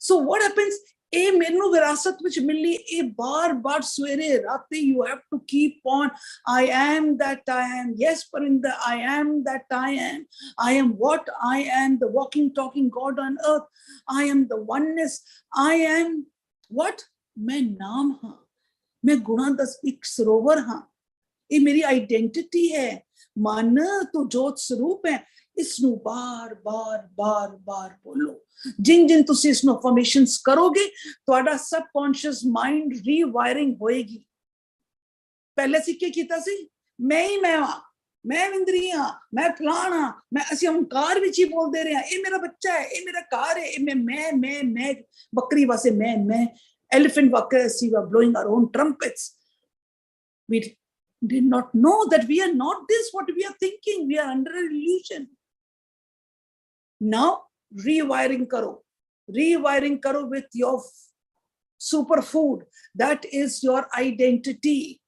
So what happens? ਇਹ ਮੈਨੂੰ ਵਿਰਾਸਤ ਵਿੱਚ ਮਿਲੀ, ਇਹ ਬਾਰ-ਬਾਰ ਸਵੇਰੇ ਰਾਤੀ you have to keep on. I am that I am. Yes, Parinda, I am that I am. I am what I am, the walking, talking God on earth. I am the oneness. I am what? मैं नाम हाँ, मैं गुणा दस एक सरोवर हाँ. ਇਹ ਮੇਰੀ ਆਈਡੈਂਟੀਟੀ ਹੈ. ਮਨ ਤੋਂ ਜੋਤ ਸਰੂਪ ਹੈ. ਇਸ ਨੂੰ ਬਾਰ-ਬਾਰ ਬੋਲੋ. ਜਿਨ ਤੁਸੀਂ ਇਸ ਨੂੰ ਅਫਰਮੇਸ਼ਨਸ ਕਰੋਗੇ, ਤੁਹਾਡਾ ਸਬਕੌਂਸ਼ੀਅਸ ਮਾਈਂਡ ਰੀਵਾਇਰਿੰਗ ਹੋਏਗੀ. ਪਹਿਲੇ ਅਸੀਂ ਕੀ ਕੀਤਾ ਸੀ? ਮੈਂ ਹੀ ਮੈਂ ਹਾਂ, ਮੈਂ ਇੰਦਰੀਆਂ, ਮੈਂ ਫਲਾਣਾ, ਮੈਂ. ਅਸੀਂ ਹੰਕਾਰ ਵਿੱਚ ਹੀ ਬੋਲਦੇ ਰਹੇ ਹਾਂ. ਇਹ ਮੇਰਾ ਬੱਚਾ ਹੈ, ਇਹ ਮੇਰਾ ਘਰ ਹੈ, ਇਹ ਮੈਂ. ਬੱਕਰੀ ਵਾਸਤੇ ਮੈਂ. Elephant ਵਾਸਤੇ ਅਸੀਂ were blowing our own trumpets. We did not know that we are not this, what we are thinking. We are under an illusion. Now, rewiring karo with your superfood. That is your identity.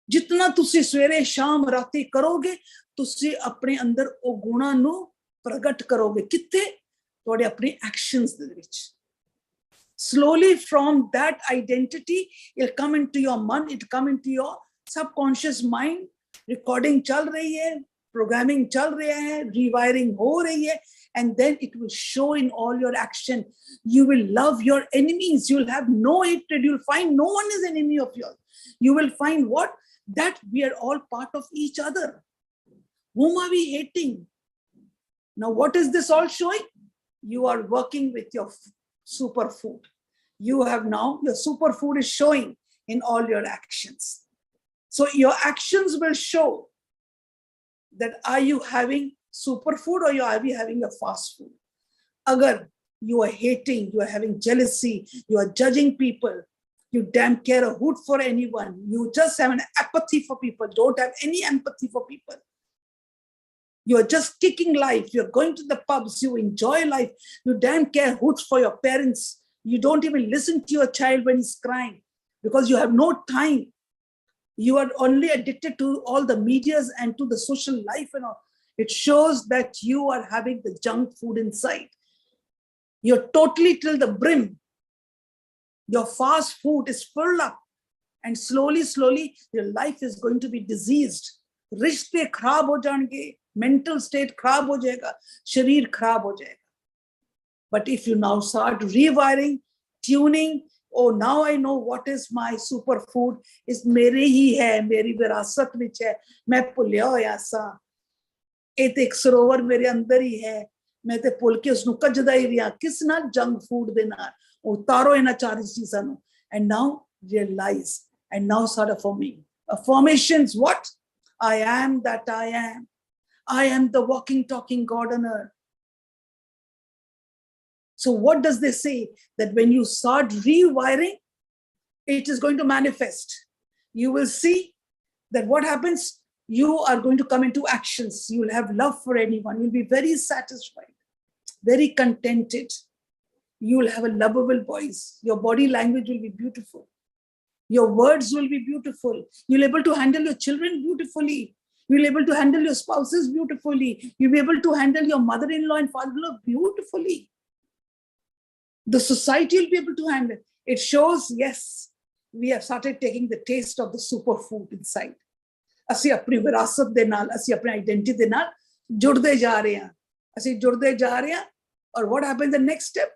जितना तुसी सवेरे शाम राती करोगे, तुसी अपने अंदर ओ गुणा नु प्रगट करोगे. कित्थे? तुहाडे अपने actions they which. Slowly from that identity, it'll come into your mind, it'll come into your subconscious mind. Recording chal rahi hai, programming chal raha hai, rewiring ho rahi hai, and then it will show in all your action. You will love your enemies. You'll have no hatred. You'll find no one is an enemy of yours. You will find what? That we are all part of each other. Whom are we hating? Now, what is this all showing? You are working with your superfood. You have now, your superfood is showing in all your actions. So your actions will show that are you having superfood or are you having a fast food? Agar you are hating, you are having jealousy, you are judging people, you damn care a hoot for anyone, you just have an apathy for people, don't have any empathy for people. You are just kicking life, you're going to the pubs, you enjoy life, you damn care hoots for your parents, you don't even listen to your child when he's crying because you have no time. You are only addicted to all the medias and to the social life and all. It shows that you are having the junk food inside. You're totally till the brim. Your fast food is filled up. And slowly, slowly, your life is going to be diseased. Rishte kharab ho jange, mental state kharab ho jayega, sharir kharab ho jayega. But if you now start rewiring, tuning, oh, now I know what is my superfood, is mere hi hai, meri virasat vich hai, main bhulya hoya sa. ਇਹ ਤੇ ਇੱਕ ਸਰੋਵਰ ਮੇਰੇ ਅੰਦਰ ਹੀ ਹੈ ਮੈਂ ਤੇ ਭੁੱਲ ਕੇ ਉਸ ਨੂੰ ਕੱਜਦਾ ਹੀ ਰਿਹਾ ਕਿਸ ਨਾਲ ਜੰਕ ਫੂਡ ਦੇ ਨਾਲ ਉਤਾਰੋ ਇਹਨਾਂ ਚਾਰ ਚੀਜ਼ਾਂ ਨੂੰ and now realize and now start affirming affirmations. What? I am that I am the walking talking God on earth. So what does they say? That when you start rewiring, it is going to manifest. You will see that what happens. You are going to come into actions. You will have love for anyone. You'll be very satisfied, very contented. You will have a lovable voice. Your body language will be beautiful. Your words will be beautiful. You'll be able to handle your children beautifully. You'll be able to handle your spouses beautifully. You'll be able to handle your mother-in-law and father-in-law beautifully. The society will be able to handle. It shows, yes, we have started taking the taste of the superfood inside. ਅਸੀਂ ਆਪਣੀ ਵਿਰਾਸਤ ਦੇ ਨਾਲ ਅਸੀਂ ਆਪਣੀ identity ਦੇ ਨਾਲ ਜੁੜਦੇ ਜਾ ਰਹੇ ਹਾਂ ਅਸੀਂ ਜੁੜਦੇ ਜਾ ਰਹੇ ਹਾਂ ਔਰ what happens the next step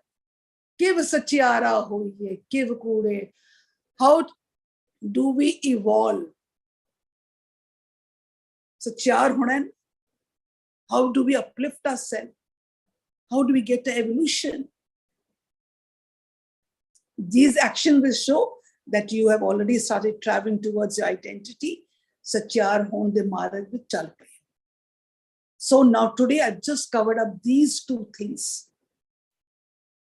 ਕਿਵ ਸਚਿਆਰਾ ਹੋਈਏ ਕਿਵ ਕੂੜੇ how do we evolve ਸਚਿਆਰ ਹੋਣਾ how do we uplift ourselves how do we get the evolution these actions will show that you have already started traveling towards your identity सच्चार होने दे मार्ग में चल पे. So now today I've just covered up these two things.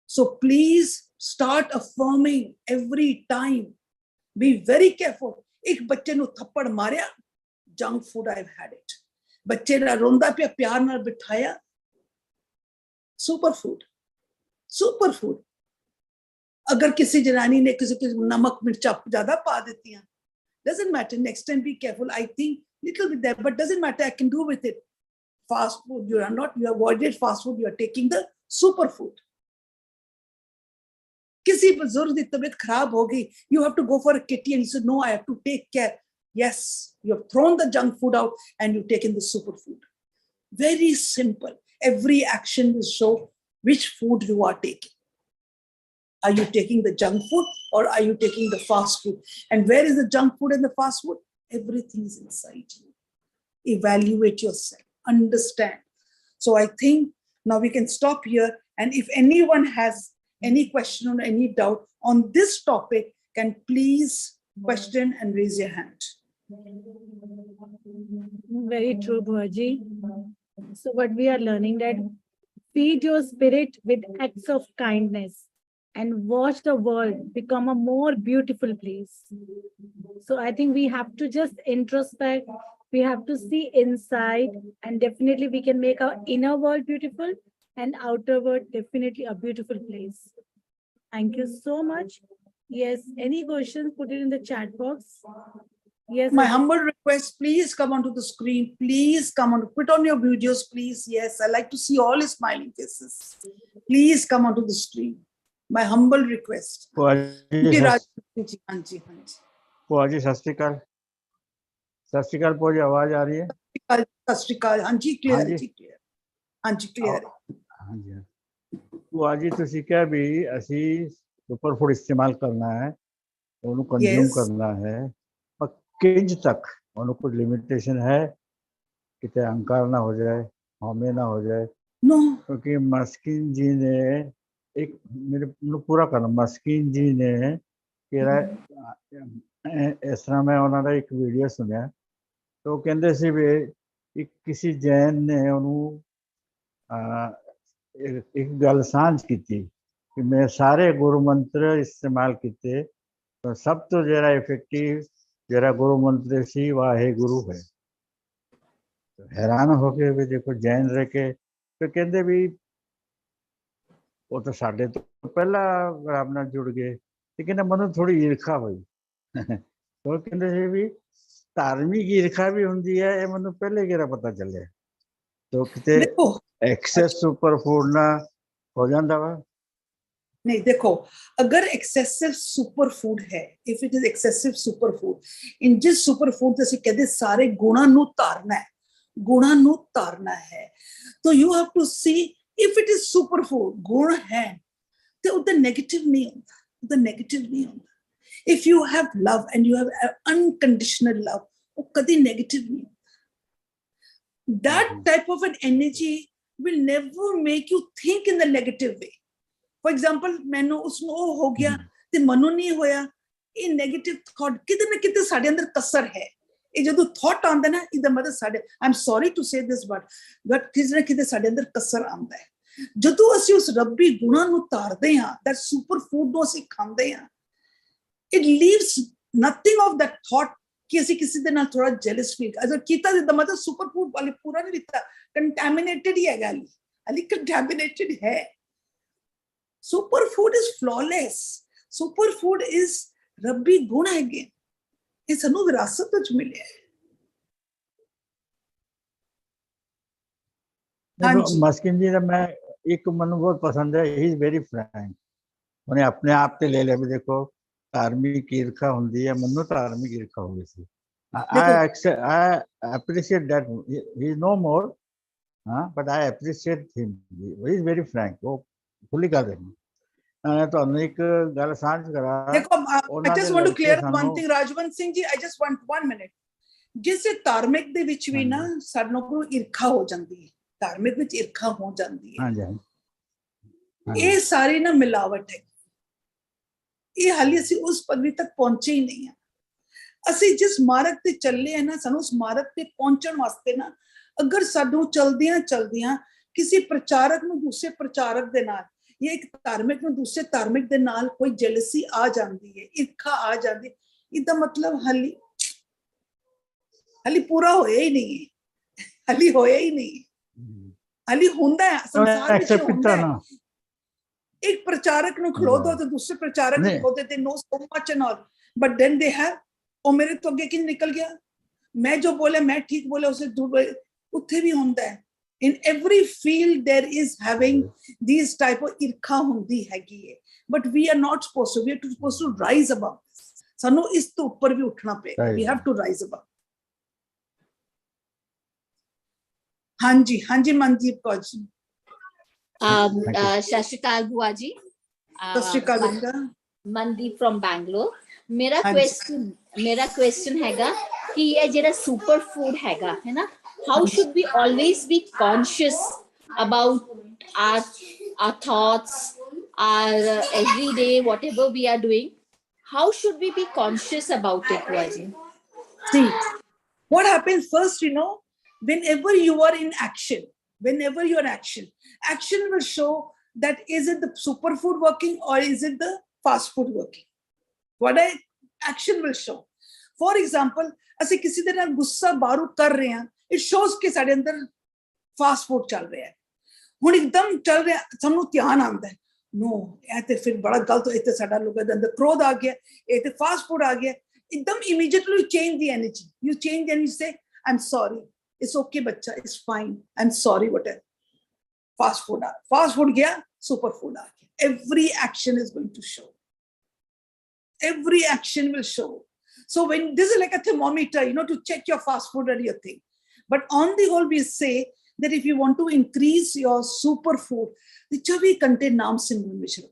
So please start affirming every time. Be very careful. एक बच्चे नु थप्पड़ Maria, junk food I've had it. बच्चे ना रोंदा पे प्यार नाल बिठाया, superfood. Superfood. अगर किसी जनानी ने किसी के नमक मिर्चा ज़्यादा पा देती हैं, doesn't matter. Next time, be careful. I think little bit there, but doesn't matter. I can do with it. Fast food, you avoided fast food. You are taking the superfood. किसी बुजुर्ग की तबीयत खराब हो गई, you have to go for a kitty and you say, no, I have to take care. Yes, you have thrown the junk food out and you've taken the superfood. Very simple. Every action will show which food you are taking. Are you taking the junk food or are you taking the fast food? And where is the junk food and the fast food? Everything is inside you. Evaluate yourself. Understand. So I think now we can stop here. And if anyone has any question or any doubt on this topic, can please question and raise your hand. Very true, Bhuaji. So what we are learning that feed your spirit with acts of kindness and watch the world become a more beautiful place. So I think we have to just introspect, we have to see inside, and definitely we can make our inner world beautiful and outer world definitely a beautiful place. Thank you so much. Yes, any questions, put it in the chat box. Yes. My humble request, please come onto the screen. Please come on, put on your videos, please. Yes, I like to see all your smiling faces. Please come onto the screen. My humble request. ਭੂਆ ਜੀ ਜੀ ਸਤਿ ਰਾਜ ਜੀ ਹਾਂਜੀ ਹਾਂਜੀ ਭੂਆ ਜੀ ਸਤਿ ਸ਼੍ਰੀ ਅਕਾਲ। ਸਤਿ ਸ਼੍ਰੀ ਅਕਾਲ ਭੂਆ ਜੀ, ਆਵਾਜ਼ ਆ ਰਹੀ ਹੈ? ਸਤਿ ਸ਼੍ਰੀ ਅਕਾਲ ਹਾਂਜੀ ਕਲੀਅਰ ਹਾਂਜੀ। ਜੀ ਕਲੀਅਰ ਹਾਂਜੀ ਕਲੀਅਰ ਹਾਂਜੀ ਭੂਆ ਜੀ, ਤੁਸੀਂ ਕਿਹਾ ਵੀ ਅਸੀਂ ਸੁਪਰ ਫੂਡ ਇਸਤੇਮਾਲ ਕਰਨਾ ਹੈ, ਉਹਨੂੰ ਕੰਜ਼ਿਊਮ Yes. ਕਰਨਾ ਹੈ, ਪਰ ਕਿੰਜ ਤੱਕ ਉਹਨੂੰ ਕੋਈ ਲਿਮਿਟੇਸ਼ਨ ਹੈ? ਕਿਤੇ ਅਹੰਕਾਰ ਨਾ ਹੋ ਜਾਏ, ਹਉਮੈ ਨਾ ਹੋ ਜਾਏ। No. ਕਿਉਂਕਿ ਮਸਕਿਨ ਜੀ ਨੇ ਮੈਨੂੰ ਪੂਰਾ ਕਰਨਾ, ਮਸਕਿਨ ਜੀ ਨੇ ਕਿਹਾ ਇਸ ਤਰ੍ਹਾਂ ਮੈਂ ਉਹਨਾਂ ਦਾ ਇੱਕ ਵੀਡੀਓ ਸੁਣਿਆ, ਤੇ ਉਹ ਕਹਿੰਦੇ ਸੀ ਵੀ ਇੱਕ ਕਿਸੇ ਜੈਨ ਨੇ ਉਹਨੂੰ ਇੱਕ ਗੱਲ ਸਾਂਝ ਕੀਤੀ ਕਿ ਮੈਂ ਸਾਰੇ ਗੁਰੂ ਮੰਤਰ ਇਸਤੇਮਾਲ ਕੀਤੇ, ਤਾਂ ਸਭ ਤੋਂ ਜਿਹੜਾ ਇਫੈਕਟਿਵ ਜਿਹੜਾ ਗੁਰੂ ਮੰਤਰ ਸੀ ਵਾਹਿਗੁਰੂ ਹੈ। ਹੈਰਾਨ ਹੋ ਕੇ ਵੀ ਦੇਖੋ ਜੈਨ ਰਹਿ ਕੇ ਫਿਰ ਕਹਿੰਦੇ ਵੀ ਉਹ ਤਾਂ ਸਾਡੇ ਤੋਂ ਪਹਿਲਾਂ ਰੱਬ ਨਾਲ ਜੁੜ ਗਏ, ਤੇ ਕਹਿੰਦੇ ਮੈਨੂੰ ਥੋੜੀ ਈਰਖਾ ਹੋਈ। ਉਹ ਕਹਿੰਦੇ ਸੀ ਵੀ ਧਾਰਮਿਕ ਈਰਖਾ ਵੀ ਹੁੰਦੀ ਹੈ, ਇਹ ਮੈਨੂੰ ਪਹਿਲੇ ਕਿਹੜਾ ਪਤਾ ਚੱਲਿਆ। ਤੋ ਕਿਤੇ ਦੇਖੋ ਐਕਸੈਸ ਸੁਪਰ ਫੂਡ ਨਾ ਹੋ ਜਾਂਦਾ ਵਾ। ਨਹੀਂ ਦੇਖੋ, ਅਗਰ ਐਕਸੈਸਿਵ ਸੁਪਰ ਫੂਡ ਹੈ, if it is excessive super food, in ਜਿਸ ਸੁਪਰ ਫੂਡ ਤੇ ਅਸੀਂ ਕਹਿੰਦੇ ਸਾਰੇ ਗੁਣਾਂ ਨੂੰ ਧਾਰਨਾ ਹੈ, ਗੁਣਾਂ ਨੂੰ ਧਾਰਨਾ ਹੈ, ਤਾਂ you have to see if it is super food, ਗੁਣ ਹੈ ਤੇ ਉਹਦਾ ਨੈਗੇਟਿਵ ਨਹੀਂ ਹੁੰਦਾ, ਉਹਦਾ ਨੈਗੇਟਿਵ ਨਹੀਂ ਹੁੰਦਾ। If you have love and you have unconditional love, ਉਹ ਕਦੀ ਨੈਗੇਟਿਵ ਨਹੀਂ ਹੁੰਦਾ। that type of an energy will never make you think in the negative way. For example, ਮੈਨੂੰ ਉਸਨੂੰ ਉਹ ਹੋ ਗਿਆ ਤੇ ਮਨੂੰ ਨਹੀਂ ਹੋਇਆ, ਇਹ ਨੈਗੇਟਿਵ ਥਾਟ ਕਿਤੇ ਨਾ ਕਿਤੇ ਸਾਡੇ ਅੰਦਰ ਕਸਰ ਹੈ। ਇਹ ਜਦੋਂ ਥਾਟ ਆਉਂਦਾ ਨਾ, ਇਹਦਾ ਮਤਲਬ ਸਾਡੇ, I am sorry to say this but ਕਿਤੇ ਨਾ ਕਿਤੇ ਸਾਡੇ ਅੰਦਰ ਕਸਰ ਆਉਂਦਾ ਹੈ। ਜਦੋਂ ਅਸੀਂ ਉਸ ਰੱਬੀ ਗੁਣਾਂ ਨੂੰ ਧਾਰਦੇ ਹਾਂ, that ਸੁਪਰ ਫੂਡ ਨੂੰ ਅਸੀਂ ਖਾਂਦੇ ਹਾਂ, it leaves nothing of that thought ਕਿ ਅਸੀਂ ਕਿਸੇ ਦੇ ਨਾਲ ਥੋੜਾ ਜੈਲਸ ਫੀਲ ਅਗਰ ਕੀਤਾ, ਤਾਂ ਮਤਲਬ ਸੁਪਰ ਫੂਡ ਵਾਲੇ ਪੂਰਾ ਨਹੀਂ ਦਿੱਤਾ, ਕੰਟੈਮੀਨੇਟਡ ਹੀ ਹੈਗਾ, ਹਾਲੀ ਕੰਟੈਮੀਨੇਟਡ ਹੈ। Super food is flawless, super food is ਰੱਬੀ ਗੁਣ ਹੈਗੇ, ਇਹ ਸਾਨੂੰ ਵਿਰਾਸਤ ਵਿੱਚ ਮਿਲਿਆ ਹੈ। ਹਾਂਜੀ ਮਸਕਿਨ ਜੀ ਦਾ ਮੈਂ ਇੱਕ ਮੈਨੂੰ ਬਹੁਤ ਪਸੰਦ ਹੈ, ਹੀ ਇਜ਼ ਵੈਰੀ ਫਰੈਂਕ। ਉਹਨੇ ਆਪਣੇ ਆਪ ਤੇ ਲੈ ਲਿਆ ਵੀ ਦੇਖੋ ਧਾਰਮਿਕ ਈਰਖਾ ਹੁੰਦੀ ਹੈ, ਮੈਨੂੰ ਧਾਰਮਿਕ ਈਰਖਾ ਹੋ ਗਈ ਸੀ। I appreciate that he is no more, but I appreciate him. He is very frank. ਉਹ ਖੁੱਲੀ ਗੱਲ ਹੈ। ਮੈਂ ਤੁਹਾਨੂੰ ਇੱਕ ਗੱਲ ਸਾਂਝ ਕਰਾਂ, ਦੇਖੋ, I just want to clear up one ਸਾਨੂੰ thing, Rajwant Singh ji, I just want 1 minute। ਜਿਸ ਧਾਰਮਿਕ ਦੇ ਵਿੱਚ ਵੀ ਨਾ ਸਾਨੂੰ ਕੋਲ ਈਰਖਾ ਹੋ ਜਾਂਦੀ ਹੈ, ਧਾਰਮਿਕ ਵਿੱਚ ਈਰਖਾ ਹੋ ਜਾਂਦੀ ਹੈ, ਹਾਂਜੀ ਹਾਂਜੀ, ਇਹ ਸਾਰੀ ਨਾ ਮਿਲਾਵਟ ਹੈ। ਇਹ ਹਾਲੇ ਅਸੀਂ ਉਸ ਪਦਵੀ ਤੱਕ ਪਹੁੰਚੇ ਹੀ ਨਹੀਂ ਆ। ਅਸੀਂ ਜਿਸ ਮਾਰਗ ਤੇ ਚੱਲੇ ਆ ਨਾ, ਸਾਨੂੰ ਉਸ ਮਾਰਗ ਤੇ ਪਹੁੰਚਣ ਵਾਸਤੇ ਨਾ, ਅਗਰ ਸਾਨੂੰ ਚਲਦਿਆਂ ਚਲਦਿਆਂ ਕਿਸੇ ਪ੍ਰਚਾਰਕ ਨੂੰ ਦੂਸਰੇ ਪ੍ਰਚਾਰਕ ਦੇ ਨਾਲ, ਜਾਂ ਇੱਕ ਧਾਰਮਿਕ ਨੂੰ ਦੂਸਰੇ ਧਾਰਮਿਕ ਦੇ ਨਾਲ ਕੋਈ ਜੈਲਸੀ ਆ ਜਾਂਦੀ ਹੈ, ਈਰਖਾ ਆ ਜਾਂਦੀ, ਇਹਦਾ ਮਤਲਬ ਹਾਲੀ ਪੂਰਾ ਹੋਇਆ ਹੀ ਨਹੀਂ ਹੈ, ਹਾਲੀ ਹੋਇਆ ਹੀ ਨਹੀਂ, ਹਾਲੀ ਹੁੰਦਾ ਹੈ, ਸੰਸਾਰ ਵਿੱਚ ਹੁੰਦਾ ਹੈ। ਇੱਕ ਪ੍ਰਚਾਰਕ ਨੂੰ ਖਲੋ ਦੋ ਤੇ ਦੂਸਰੇ ਪ੍ਰਚਾਰਕ ਨੂੰ ਖਲੋ ਦੇ, no so much and all, but then they have, ਉਹ ਮੇਰੇ ਤੋਂ ਅੱਗੇ ਕਿੰਝ ਨਿਕਲ ਗਿਆ, ਮੈਂ ਜੋ ਬੋਲਿਆ ਮੈਂ ਠੀਕ ਬੋਲਿਆ, ਉਸੇ ਉੱਥੇ ਵੀ ਹੁੰਦਾ ਹੈ। In every field there is having these type of ਈਰਖਾ ਹੁੰਦੀ ਹੈਗੀ ਹੈ, but we are not supposed to, we are supposed to rise above this। ਸਾਨੂੰ ਇਸ ਤੋਂ ਉੱਪਰ ਵੀ ਉੱਠਣਾ ਪਏਗਾ, we have to rise above। ਹਾਂਜੀ ਹਾਂਜੀ ਮਨਦੀਪ ਕੌਰ ਜੀ, ਸਤਿ ਸ਼੍ਰੀ ਅਕਾਲ ਭੂਆ ਜੀ। ਸਤਿ ਸ਼੍ਰੀ ਅਕਾਲ ਬੇਟਾ। ਮਨਦੀਪ ਫਰੋਮ ਬੈਂਗਲੋਰ। ਮੇਰਾ ਕੁਐਸਚਨ ਹੈਗਾ ਕਿ ਇਹ ਜਿਹੜਾ ਸੁਪਰ ਫੂਡ ਹੈਗਾ ਹੈ ਨਾ, how should we always be conscious about our thoughts, our everyday whatever we are doing, how should we be conscious about it, ਭੂਆ ਜੀ? See, what happens first, you know, whenever you are in action, action will show that is it the superfood working or is it the fast food working. What action will show. For example, ਅਸੀਂ ਕਿਸੇ ਦੇ ਨਾਲ ਗੁੱਸਾ ਬਾਰੂ ਕਰ ਰਹੇ ਹਾਂ, it shows ਕਿ ਸਾਡੇ ਅੰਦਰ ਫਾਸਟ ਫੂਡ ਚੱਲ ਰਿਹਾ ਹੈ। ਹੁਣ ਇੱਕਦਮ ਚੱਲ ਰਿਹਾ, ਸਾਨੂੰ ਧਿਆਨ ਆਉਂਦਾ ਹੈ, ਨੋ ਇਹ ਤੇ ਫਿਰ ਬੜਾ ਗਲਤ, ਇਹ ਤੇ ਸਾਡਾ ਲੋਕਾਂ ਦੇ ਅੰਦਰ ਕ੍ਰੋਧ ਆ ਗਿਆ, ਇਹ ਤੇ ਫਾਸਟ ਫੂਡ ਆ ਗਿਆ। ਇੱਕਦਮ immediately you change the energy, you say I'm sorry, it's okay बच्चा, it's fine, I'm sorry, whatever। Fast food गया, सुपर फूड आ गया। every action is going to show. Every action will show. So when this is like a thermometer, to check your fast food or your thing. But on the whole, we say that if you want to increase your superfood, the 24 घंटे नाम सिमरन में रहो.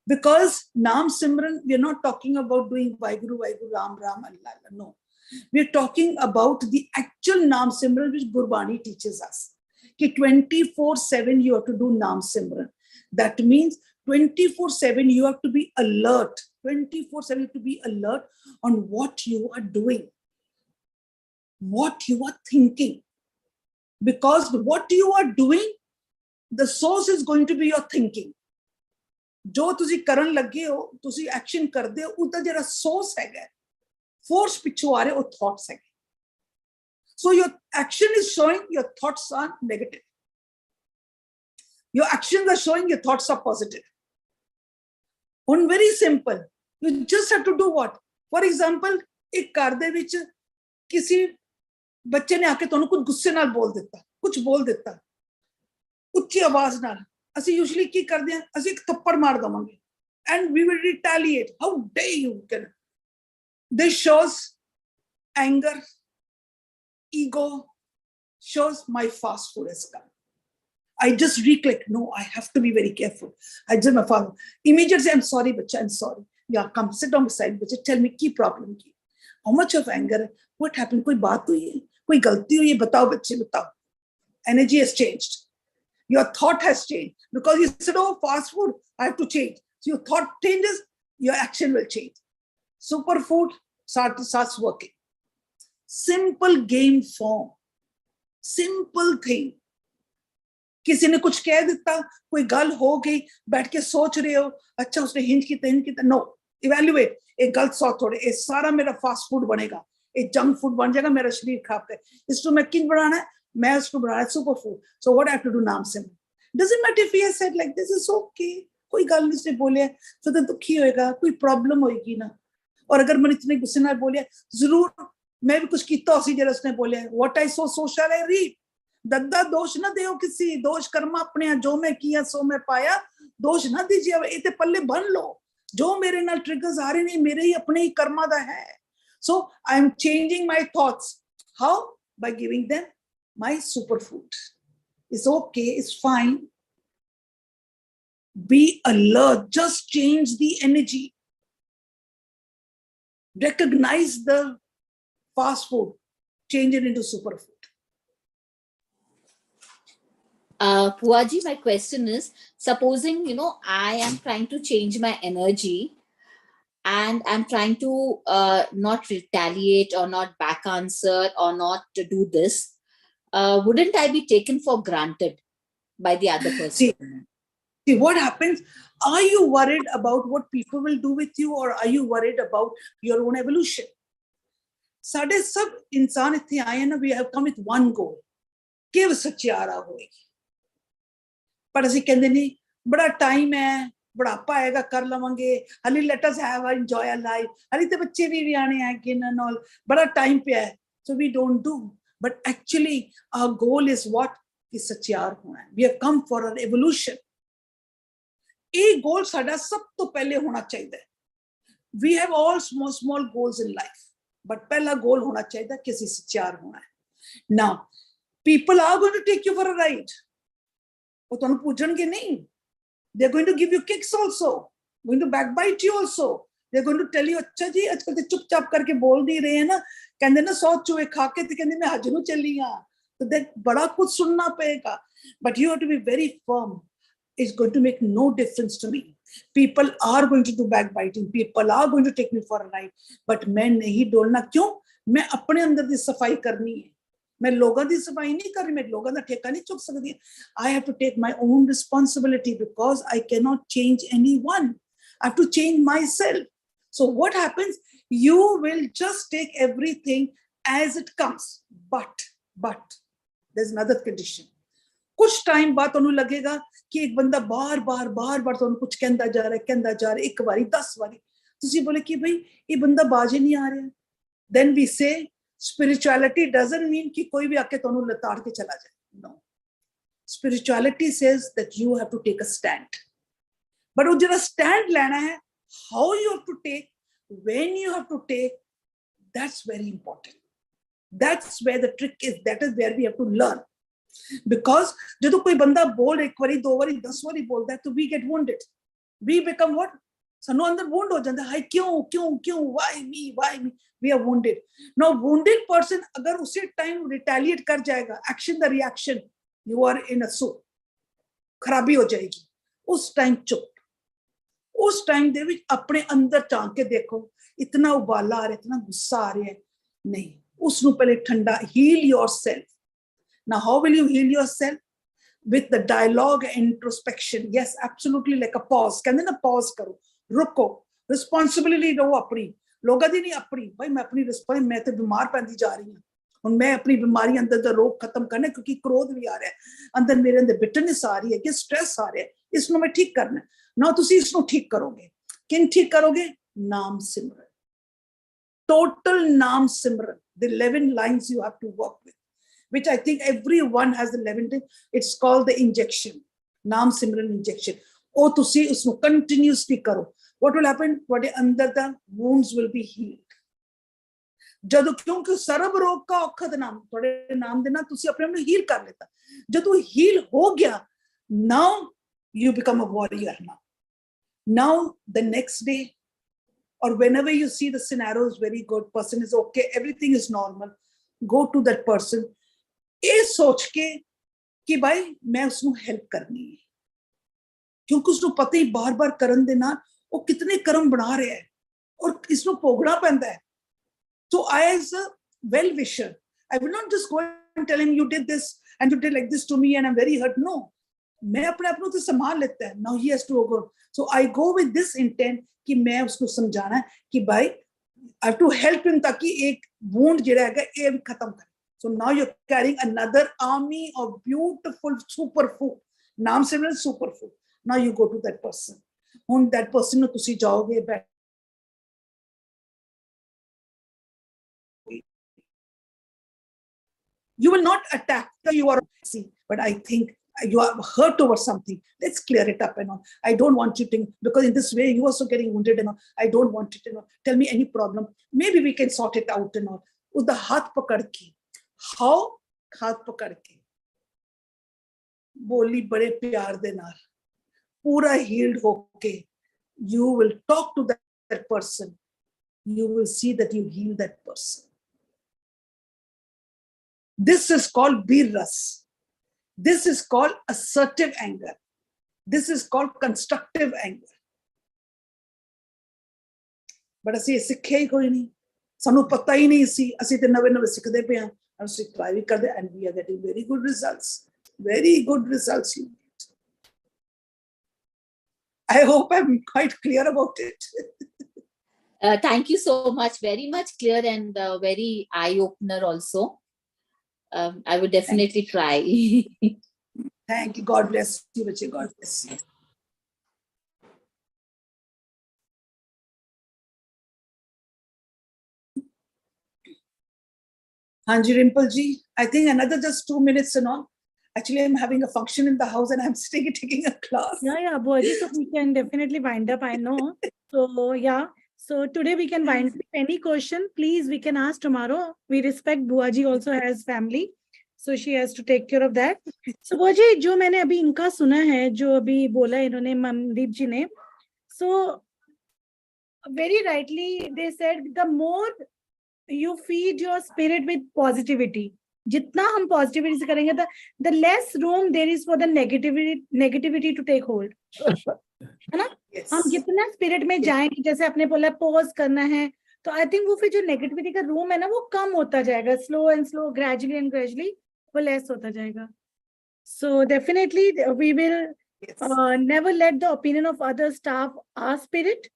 Because Naam Simran, we are not talking about doing Vaheguru, Vaheguru, Ram, Ram, Allah, Allah. No. We are talking about the actual Naam Simran which Gurbani teaches us. Ki 24/7 you have to do Naam Simran. That means 24/7 you have to be alert. 24/7 you have to be alert on what you are doing, what you are thinking. Because what you are doing, the source is going to be your thinking. जो तुसी करन लगे हो, तुसी action कर दे हो, उदा जरा source है, फोर्स पिछू आ रहे हो, थॉट्स है. So your action is showing your thoughts are negative. Your actions are showing your thoughts are positive. One very simple. You just have to do what? For example, एक car दे विच किसी बच्चे ने आके तुहानू कुछ गुस्से नाल बोल दिता, कुछ बोल दिता, उच्ची आवाज नाल. ਅਸੀਂ usually ਕੀ ਕਰਦੇ ਹਾਂ, ਅਸੀਂ ਇੱਕ ਥੱਪੜ ਮਾਰ ਦਵਾਂਗੇ, and we will retaliate. How dare you? This shows anger, ego, shows my fast food has come. I just reclick. No, I have to be very careful. I just my father immediately say, I'm sorry, bacha, I'm sorry. Yeah, come sit down beside me. Tell me key problem ki. How much of anger? What happened? कोई बात हुई है? कोई गलती हुई है? बताओ बच्चे, बताओ. Energy has changed. Your thought has changed because you said, oh, fast food, I have to change. So your thought changes, your action will change. Superfood starts working. Simple game form. Simple thing. किसी ने कुछ कह दिता, कोई गल हो गई, बैठ के सोच रहे हो, अच्छा उसने हिंज की. No, evaluate. एक गलत सौ थोड़े, ये सारा मेरा फास्ट फूड बनेगा, ये जंक फूड बन जाएगा, मेरा शरीर खराब कर. इसको मैं किन बनाना है? मैं उसको बनाना super food. So what I have to do नाम से? Doesn't matter if he has said like this is okay. कोई गल नहीं उसने बोले, तो दुखी होएगा, कोई प्रॉब्लम होएगी ना. और अगर मैंने इतने गुस्से नाल बोले, जरूर मैं भी कुछ कीता उसी जरा उसने बोले. What I sow, so shall I reap. दद्दा दोष ना देओ किसी, दोष कर्मा अपने, जो मैं किया सो मैं पाया, दोष ना दीजिए. अब इते पल्ले बन लो, जो मेरे नाल ट्रिगर्स आ रहे नहीं, मेरे ही अपने ही कर्मा दा है. So I am changing my thoughts. How? By giving them my superfood. It's okay, it's fine. Be alert, just change the energy. Recognize the fast food, change it into superfood. Puaji, my question is, supposing, I am trying to change my energy and I'm trying to not retaliate or not back answer or not to do this, wouldn't I be taken for granted by the other person? See what happens? Are you worried about what people will do with you, or are you worried about your own evolution? साढ़े सब इंसान इतने आए ना, we have come with one goal. कि वो सच्चारा होएगी. पर ਅਸੀਂ ਕਹਿੰਦੇ नहीं, बड़ा टाइम है, बुढ़ापा आएगा कर लवांगे, हली let us have enjoy our life, हली तो बच्चे भी आने हैं again and all, बड़ा टाइम पे है. So we don't do. But actually our goal is what? कि सच्चार होना है. We have come for our evolution. ये गोल साडा सब तो पहले होना चाहिए. We have all small goals in life, but पहला गोल होना चाहिए कि ਅਸੀਂ सच्चार होना है. Now people are going to take you for a ride. वो ਤੁਹਾਨੂੰ पूछणगे नहीं. They're going to give you kicks also, going to backbite you also. They're going to tell you, अच्छा जी आजकल तो चुपचाप करके बोल नहीं रहे हैं ना, कहते ना 100 चूहे खा के तो कहते मैं हज नूं चली हां. तो that बड़ा कुछ सुनना पड़ेगा. But you have to be very firm. It's going to make no difference to me. People are going to do backbiting. People are going to take me for a ride. But मैं नहीं डोलना. क्यों? मैं अपने अंदर दी सफाई करनी है. मैं लोगों दी सफाई नहीं कर रही. मैं लोगों दा ठेका नहीं चुक सकती. I have to take my own responsibility because I cannot change anyone. I have to change myself. So what happens? You will just take everything as it comes. But there's another condition. कुछ time बाद ਤੁਹਾਨੂੰ लगेगा कि एक बंदा बार-बार ਤੁਹਾਨੂੰ कुछ कहता जा रहा है, एक बारी 10 बारी ਤੁਸੀਂ बोले कि भाई ये बंदा बाज ही नहीं आ रहा. Then we say spirituality doesn't mean कि कोई भी आके ਤੁਹਾਨੂੰ लताड़ के चला जाए. No. Spirituality says that you have to take a stand. But वो जरा stand लेना है, how you have to take, when you have to take, that's very important. That's where the trick is. That is where we have to learn. Because जब कोई बंदा बोल एक बारी, दो बारी, 10 बारी बोलता है, तो we get wounded. We become what? सानू अंदर wound हो जाता है. हाय क्यों? Why me? We are wounded. Now wounded person अगर उसी time retaliate कर जाएगा, action the reaction, you are in a soup. खराबी हो जाएगी. उस time चुप. उस टाइम दे विच अपने अंदर झांक के देखो, इतना उबाला आ रहा है, इतना गुस्सा आ रहा है, नहीं, उसनु पहले ठंडा. Heal yourself. Now how will you heal yourself? With the dialogue and introspection. Yes, absolutely, like a pause. कहंदे ना pause करो, रुको, responsibility लो अपनी, लोगों दी नहीं अपनी. भाई मैं अपनी responsibility, मैं तो बीमार पैंदी जा रही हूँ, और मैं अपनी बीमारी अंदर दा रोग खत्म करना, क्योंकि क्रोध भी आ रहा है अंदर, मेरे अंदर bitterness आ रही है, कि स्ट्रेस आ रहा है, इसको मैं ठीक करना है. ना तुसी इसको ठीक करोगे, किन ठीक करोगे? नाम सिमरन, total नाम सिमरन. The 11 lines you have to work with, which I think everyone has the 11. It's called the injection, नाम सिमरन injection. ओ तुसी उसको continuously करो. What will happen? ਤੁਹਾਡੇ ਅੰਦਰ ਦਾ wounds will be healed. ਜਦੋਂ ਕਿਉਂਕਿ ਸਰਬ ਰੋਗ का औखद नाम, ਤੁਹਾਡੇ ਨਾਮ ਦੇ ਨਾਲ ਤੁਸੀਂ ਆਪਣੇ ਆਪ ਨੂੰ heal ਕਰ ਲੈਤਾ. ਜਦੋਂ heal ਹੋ ਗਿਆ, now you become a warrior. Now the next day, or whenever you see the scenario is very good, person is okay, everything is normal, go to that person, ये सोच के कि भाई मैं उसको हेल्प करनी है, क्योंकि उसको पता ही बार बार करन दे ना वो कितने कर्म बना रहे हैं और इसको भोगना पैंदा है. So I, as a well wisher, I will not just go and tell him you did this and you did like this to me and I'm very hurt. No, मैं अपने आप को संभाल लेता है. Now he has to go. So I go with this intent कि मैं उसको समझाना है कि भाई I have to help him ताकि एक wound जिहड़ा है ये भी खत्म करे. So now you're carrying another army of beautiful superfood. नाम सिमरन superfood. Now you go to that person. ਹੁਣ that person ਨੂੰ ਤੁਸੀਂ ਜਾਓਗੇ, you will not attack. You are see, but I think you are hurt over something. Let's clear it up and all. I don't want you to, because in this way you also getting wounded and all. I don't want it and all. Tell me any problem. Maybe we can sort it out and all. उसदा हाथ पकड़ के, how हाथ पकड़ के बोली बड़े प्यार दे नाल, पूरा healed होके, you will talk to that person. You will see that you heal that person. This is called birras. This is called assertive anger. This is called constructive anger. But ਅਸੀਂ ਸਿੱਖਿਆ ਹੀ ਕੋਈ ਨਹੀਂ, ਸਾਨੂੰ ਪਤਾ ਹੀ ਨਹੀਂ ਸੀ, ਅਸੀਂ ਤੇ ਨਵੇਂ ਸਿੱਖਦੇ ਪਏ ਹਾਂ, ਅਸੀਂ ਟਰਾਈ ਵੀ ਕਰਦੇ, and we are getting very good results. Very good results. I hope I'm quite clear about it. Thank you so much. Very much clear and very eye-opener also. I would definitely try. Thank you. God bless you, Bache. God bless you. Hanji Rimple ji, I think another just 2 minutes and all. Actually, I'm having a function in the house and I'm taking a class. Yeah, Buaji, so we can definitely wind up, I know. So, yeah. So today we can wind up. Any question, please, we can ask tomorrow. We respect Buaji also has family. So she has to take care of that. So Buaji, जो मैंने अभी इनका सुना है, जो अभी बोला इन्होंने मनदीप जी ने, so very rightly they said, the more you feed your spirit with positivity, जितना हम positivity से करेंगे, the less room there is for the negativity to take hold. है ना? Yes. हम जितना स्पिरिट में जाएंगे, जैसे आपने बोला पॉज करना है, तो आई थिंक वो फिर जो नेगेटिविटी का रूम है ना, वो कम होता जाएगा, slow and slow, gradually and gradually वो लेस होता जाएगा. So definitely we will never let the opinion of other staff our spirit.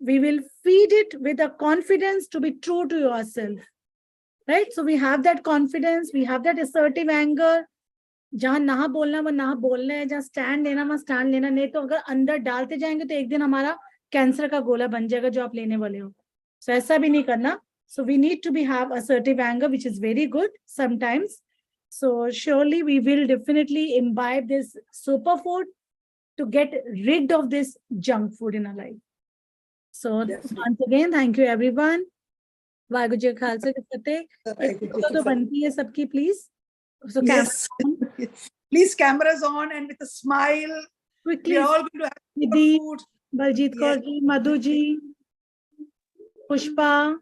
We will feed it with a confidence to be true to yourself, right? So we have that confidence, we have that assertive anger. जहाँ ना बोलना वो ना बोलना है, जहाँ stand लेना वहाँ स्टैंड लेना, नहीं तो अगर अंदर डालते जाएंगे तो एक दिन हमारा कैंसर का गोला बन जाएगा जो आप लेने वाले हो. So ऐसा भी नहीं करना. So we need to have assertive anger, which is very good sometimes. So surely we will definitely imbibe this superfood to get rid of this junk food in our life. So Definitely. once again, thank you everyone. Waheguru ji का खालसा की फतेह. वाहिगुरु जी तो की बनती है सबकी please. So Yes. Please, cameras on and with a smile. quickly. We are all going to have Nidhi, food. Baljit Kaur ji, Madhu ji, Pushpa.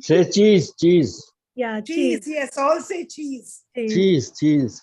Say cheese, cheese, Yeah, Cheese, cheese. yes, all say cheese. cheese. cheese, cheese.